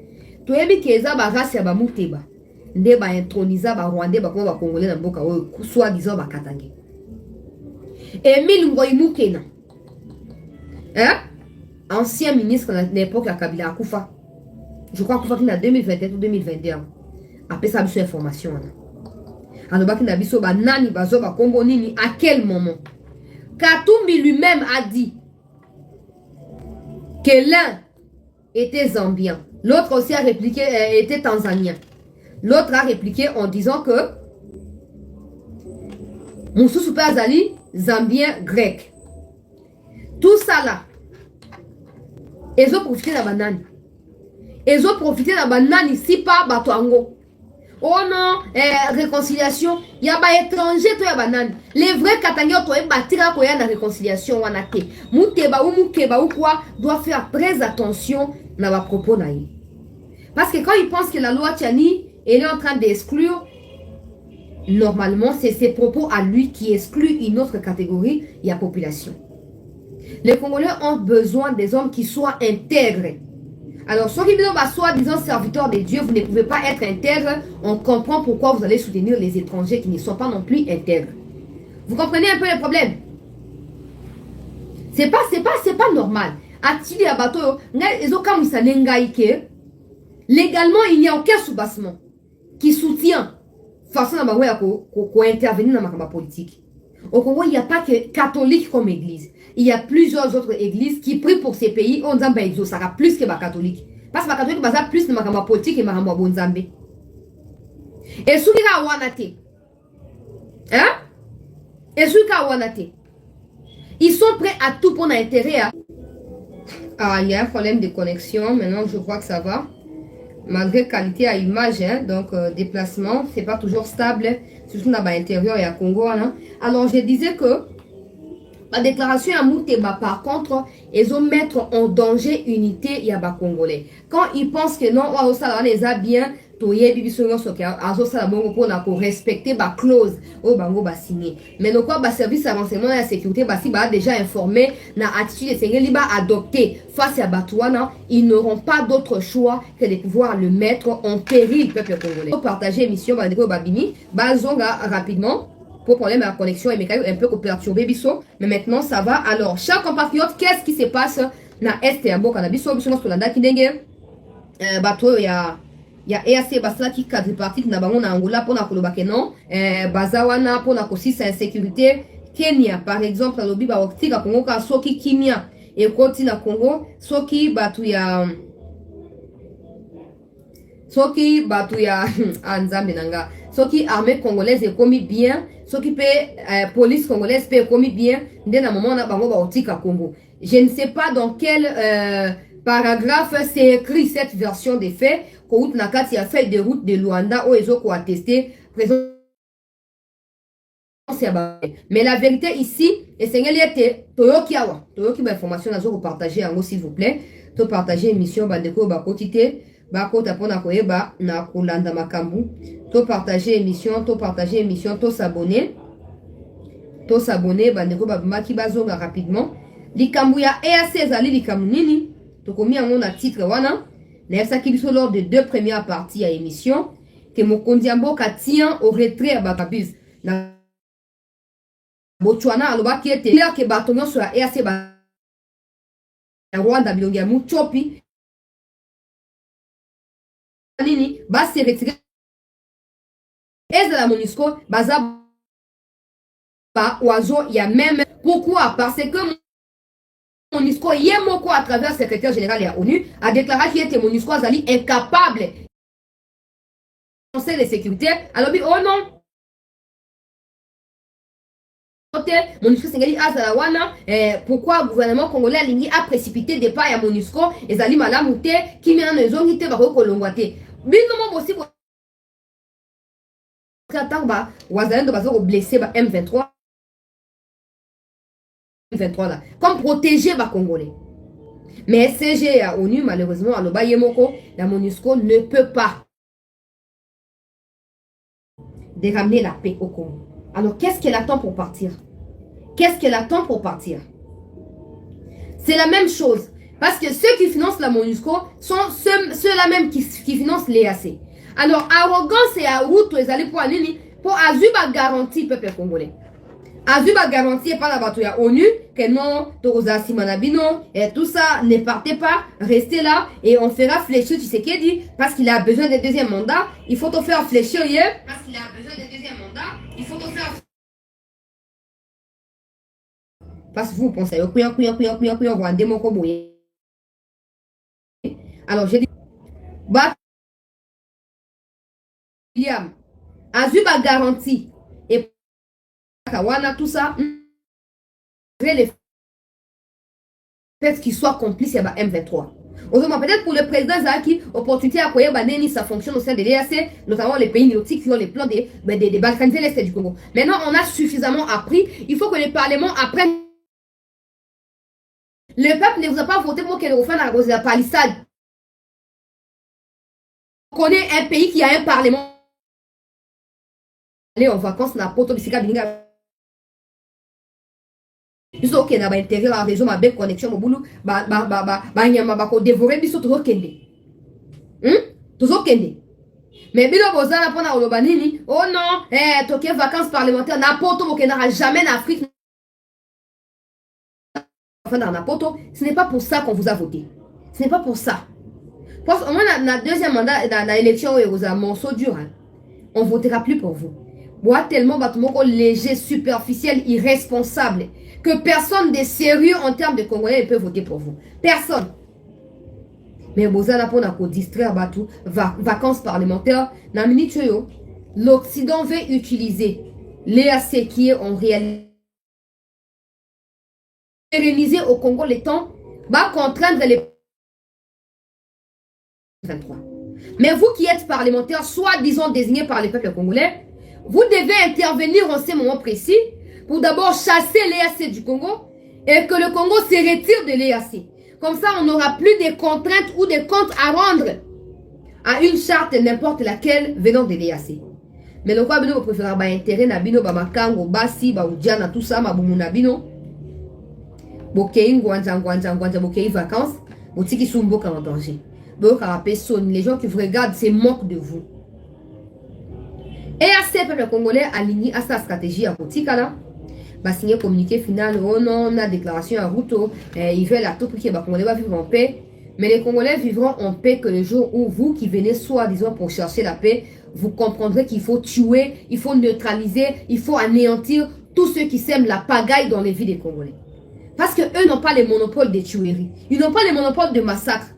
Tu as vu que ça va race à Muteba. Nde ba introniser ba Rwandais ba ko ba Congolais na mboka oyo soit disant ba Katange. Emile Ngoyi Mukena. Ancien ministre à l'époque à Kabila Akufa. Je crois qu'il est en 2021 ou 2021. après ça biso information alors baki na biso ba nani bazo ba kombo nini à quel moment. Katumbi lui-même a dit que l'un était zambien, l'autre aussi a répliqué était tanzanien, l'autre a répliqué en disant que Moussou Azali zambien grec. Tout ça là ils ont profité de la banane. Ils ont profité de la banane ici par Batoango. Oh non, réconciliation. Il y a des étrangers qui ont banane. Les vrais Katangais ont bâti la réconciliation. Mouteba ou Moukeba ou quoi doit faire très attention dans la propos. Parce que quand ils pensent que la loi Tchani est en train d'exclure, normalement, c'est ses propos à lui qui excluent une autre catégorie, il y a population. Les Congolais ont besoin des hommes qui soient intègres. Alors, ceux qui sont soi-disant serviteurs de Dieu, vous ne pouvez pas être intègre. On comprend pourquoi vous allez soutenir les étrangers qui ne sont pas non plus intègres. Vous comprenez un peu le problème? C'est pas normal. Atili à bateau, légalement, il n'y a aucun soubassement qui soutient façon à intervenir dans ma politique. Au Congo, il n'y a pas que catholique comme église. Il y a plusieurs autres églises qui prient pour ces pays en disant que ça sera plus que ma catholique. Parce que ma catholique ça plus de ma politique et ma bonzambe. Et ce qui a wanate. Hein? Et ce qui a wanate. Ils sont prêts à tout pour l'intérêt. Ah, il y a un problème de connexion. Maintenant, je crois que ça va. Malgré qualité à image, hein, donc déplacement, c'est pas toujours stable, surtout dans l'intérieur et à Congo. Hein. Alors, je disais que la déclaration à Mouteba, par contre, ils vont mettre en danger l'unité Yaba Congolais. Quand ils pensent que non, ça les a bien, pour respecter la clause au bango ba signé. Mais nous quoi ba service renseignement et la sécurité ba si ba déjà informé na attitude de Seigneur liba adopté face à Batouana, ils n'auront pas d'autre choix que de pouvoir le mettre en péril peuple congolais. Pour partager l'émission ba deko babini, ba zonga rapidement pour problème à la connexion et mécanique un peu perturbé biso, mais maintenant ça va. Alors, chers compatriotes, qu'est-ce qui se passe na est et mboka na biso biso na landa kindenge bato il y a EAC basala qui cadre parti na bango na Angola pour na kolobake non bazawana pour na kosisa insécurité. Kenya par exemple lobi ba oktika Congo ka soki kimia et koti na Congo soki batu ya anzambe nanga soki armée congolaise est commis bien soki pe police congolaise peut commis bien dès na moment na bango ba oktika Congo. Je ne sais pas dans quel paragraphe c'est écrit cette version des faits. Kout Nakati a fait des routes de Luanda où ils ont attesté présence. Mais la vérité ici, et c'est que Toyoki information à vous partager en s'il vous plaît. To partager émission bandeko ba kotité ba kota pona koyeba na kulanda makambu. To partager émission, to s'abonner. To s'abonner bandeko ba maki bazonga rapidement. Likambu ya EAC zali likambu nini? To komi en na titre wana. Lors des 2 premières parties à l'émission, que Mokondiambo tient au retrait à Bakabuz. Na Botswana, aloba qui était là que Batonyo sur la EAC Rwanda Bilongia Muchopi. Nini, va se retirer. Et de la MONUSCO, Baza Oiseau, il y a même. Pourquoi? Parce que MONUSCO, Yemoko, à travers le secrétaire général de l'ONU, a déclaré qu'il était MONUSCO Azali incapable. Conseil de sécurité, alors oh non. MONUSCO Sengali Azalawana, pourquoi le gouvernement congolais a précipité des pas à MONUSCO et Zali Malamouté, qui met en raison qui était Kolongwate. Binomon aussi pour Katamba, Wazalendo Bazo blessé M23. Là, comme protéger les Congolais. Mais CG à ONU, malheureusement, à l'Oba Yemoko, la MONUSCO ne peut pas de ramener la paix au Congo. Alors, qu'est-ce qu'elle attend pour partir? C'est la même chose. Parce que ceux qui financent la MONUSCO sont ceux-là même qui financent l'EAC. Alors, arrogance et à route, ils allaient pour Azuba garantie peuple congolais. Azuba garantie par la bateau à ONU que non, Torosa Simanabino, et tout ça, ne partez pas, restez là et on fera fléchir Tshisekedi parce qu'il a besoin d'un deuxième mandat. Il faut te faire fléchir hier. Parce qu'il a besoin d'un deuxième mandat, il faut te faire. Parce que vous pensez, alors j'ai dit, bah, William, Azuba garantie et Kawana, tout ça, les faits qu'ils soient complices, il y a M23. Autrement, peut-être pour le président Zaki, opportunité à quoi ça fonctionne au sein de l'EAC, notamment les pays néotiques qui ont les plans des balkaniser l'Est du Congo. Maintenant, on a suffisamment appris. Il faut que les parlements apprennent. Le peuple ne vous a pas voté pour qu'elle refasse la palissade. On connaît un pays qui a un parlement. Aller en vacances, na poto bisika bilinga. Biso ke na ba intérêt la réseau ma belle connexion mo boulou ba nyama ba ko dévorer biso to kende. To kende. Mais bilo bozana pona oloba nini? Oh non, toke vacances parlementaires na poto mo kenara jamais en Afrique. Enfin dans na poto, ce n'est pas pour ça qu'on vous a voté. Ce n'est pas pour ça. Parce qu'au moins na deuxième mandat dans l'élection où vous a morceau dur. Hein. On votera plus pour vous. Bois tellement bâtiment léger, superficiel, irresponsable que personne de sérieux en termes de Congolais ne peut voter pour vous. Personne. Mais bozana pour na distraire batou vacances parlementaires na minute yo l'Occident veut utiliser l'EAC qui est en réalité pérenniser au Congo les temps va contraindre les 23. Mais vous qui êtes parlementaire, soit disons désigné par les peuples congolais, vous devez intervenir en ces moments précis pour d'abord chasser l'EAC du Congo et que le Congo se retire de l'EAC. Comme ça, on n'aura plus de contraintes ou de comptes à rendre à une charte n'importe laquelle venant de l'EAC. Mais le quoi bino préférera ba intérêt na bino ba makango basi ba udiana tout ça ma bumu na bino. Bokei ngwanja bokei vacances, botiki sumboka en danger. Les gens qui vous regardent se moquent de vous. Et assez peuple congolais aligné à sa stratégie à Kotikala. Va signer communiqué final. Oh non, on a déclaration à Ruto. Ils veulent à tout prix que les Congolais vont vivre en paix. Mais les Congolais vivront en paix que le jour où vous qui venez soi-disant pour chercher la paix, vous comprendrez qu'il faut tuer, il faut neutraliser, il faut anéantir tous ceux qui sèment la pagaille dans les vies des Congolais. Parce qu'eux n'ont pas les monopoles des tueries. Ils n'ont pas les monopoles de massacres.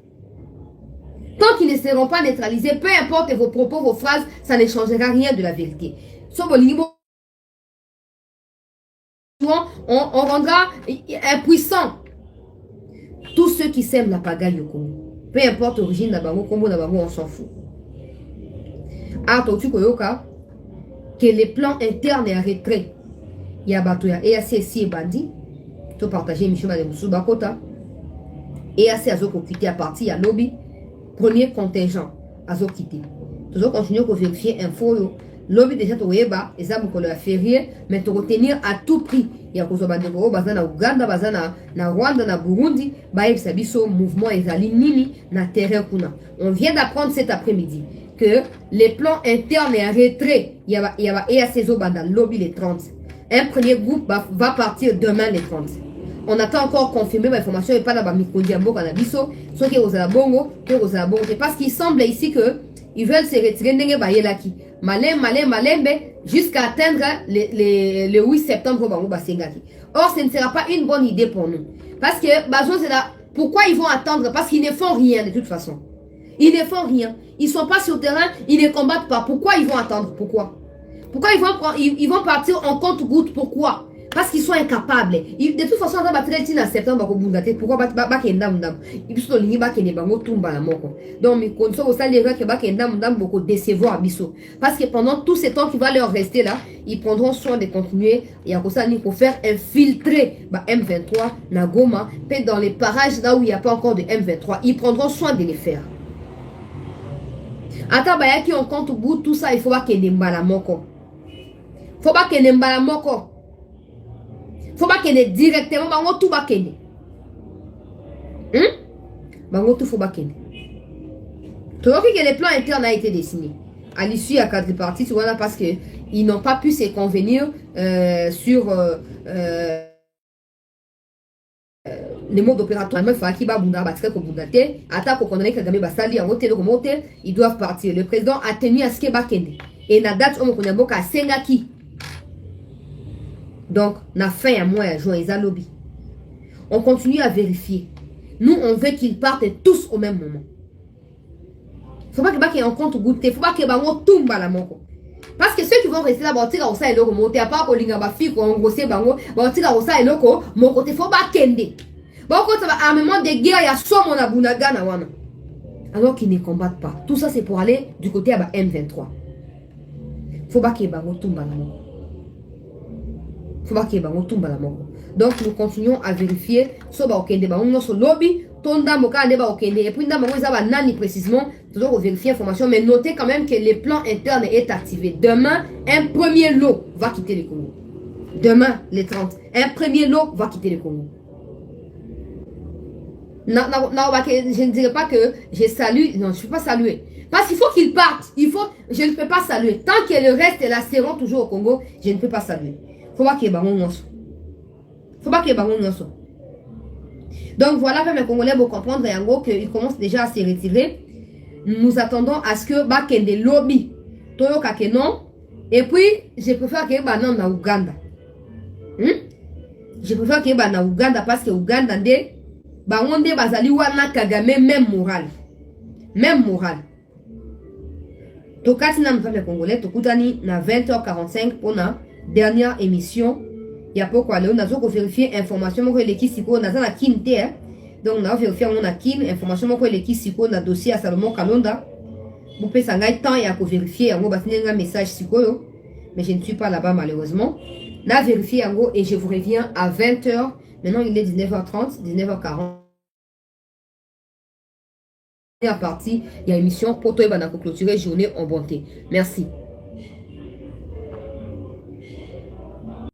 Tant qu'ils ne seront pas neutralisés, peu importe vos propos, vos phrases, ça ne changera rien de la vérité. Sauf au niveau, on rendra impuissant tous ceux qui sèment la pagaille au Congo. Peu importe l'origine de Bango, Congo, on s'en fout. Arto Tukoyoka, que les plans internes et retrait, il y a Batoya et ACC et Bandi, tout partager Michel Mademoussou Bakota, et AC Azoko quitté à partir à lobby. Premier contingent, azo quitté. Toujours continuer à vérifier info. Lobby déjà toyeba, et ça beaucoup la férié, mais to retenir à tout prix. Il y a kozo bandeko bazana Uganda, bazana na Rwanda, na Burundi, baïb sabiso mouvement ezali nini na terrain kuna. On vient d'apprendre cet après-midi que les plans internes et en retrait, il y a EAC Zobanda, lobby les 30. Un premier groupe va partir demain les 30. On attend encore confirmer l'information et pas dans Mikondiambo Kanabiso, soit qui est aux Alabongo, qui est aux Alabongo. Parce qu'il semble ici que ils veulent se retirer n'enge bayelaki. Malin, jusqu'à atteindre le 8 septembre Bango Basengaki. Or, ce ne sera pas une bonne idée pour nous. Parce que, Bazo, c'est là. Pourquoi ils vont attendre? Parce qu'ils ne font rien de toute façon. Ils ne font rien. Ils ne sont pas sur le terrain, ils ne combattent pas. Pourquoi ils vont attendre? Pourquoi ils vont partir en compte-goutte? Pourquoi? Parce qu'ils sont incapables. De toute façon, on va battre en septembre. Pourquoi donc, mais quand on sait les gens qui vont décevoir Bisso. Parce que pendant tout ce temps qui va leur rester là, ils prendront soin de continuer. Et à cause ça, il faut faire infiltrer M23, Nagoma, peut-être dans les parages là où il n'y a pas encore de M23. Ils prendront soin de les faire. Attends, qui on compte au bout tout ça, il faut pas qu'il y ait des mbalamoko. Faut pas qu'il y ait des mbalamoko. Faut pas qu'il y ait directement, bango tout ba kende. Bango tout faut ba kende. Tu vois que les plans internes a été dessinés. À l'issue, à 4 parties, tu vois là, parce que ils n'ont pas pu se convenir sur les modes opératoires. Ils doivent partir. Le président a tenu à ce que Bakende. Et la date où on a Sengaki. Donc, na fin à moi, à lobby. On continue à vérifier. Nous, on veut qu'ils partent tous au même moment. Faut pas que en compte goûter. Faut pas que bango tombe à la moko. Parce que ceux qui vont rester là, bon, tira osa eloko monter à part kolinga ba fi ko ngosé bango, bon tira osa eloko mon côté faut pas kende. Bon côté armement de guerre ya so mon abunaga na wana. Alors qu'ils ne combattent pas. Tout ça c'est pour aller du côté à M23. Faut pas que bango tombe à la moko. Faut pas que bango tombe à la moko. Donc nous continuons à vérifier so ba okende bango no so lobby tonda moka ne ba okende et puis ndambo za ba nani précisément toujours vérifier information mais notez quand même que le plan interne est activé. Demain un premier lot va quitter le Congo. Demain les 30 un premier lot va quitter le Congo. Non, je ne dirais pas que je salue, non, je ne peux pas saluer. Parce qu'il faut qu'ils partent. Je ne peux pas saluer. Tant que le reste là seront toujours au Congo, je ne peux pas saluer. Faut pas qu'il y ait bango nyonso. Faut pas qu'il y ait bango nyonso. Donc voilà, mes Congolais vont comprendre qu'ils commencent déjà à se retirer. Nous attendons à ce que Bakende lobby Toyo Kakenon. Et puis, je préfère qu'il y ait banan na Uganda. Je préfère qu'il y ait banan na Uganda parce que Uganda nde bangonde bazali wana Kagame même moral. Même moral. Tokati na mes Congolais, tokutani na 20h45 pour la dernière émission. Il y a pourquoi là on a toujours vérifier information que l'équipe siko na za kinte. Donc on a vérifié on a kin information que l'équipe siko na dossier à Salomon Kalonda. Vous pouvez s'engager temps et à vérifier en gros un message siko mais je ne suis pas là-bas malheureusement. On a vérifié en gros et je vous reviens à 20h. Maintenant il est 19h30, 19h40. À partir, il y a une émission pour toi et clôturer journée en bonté. Merci.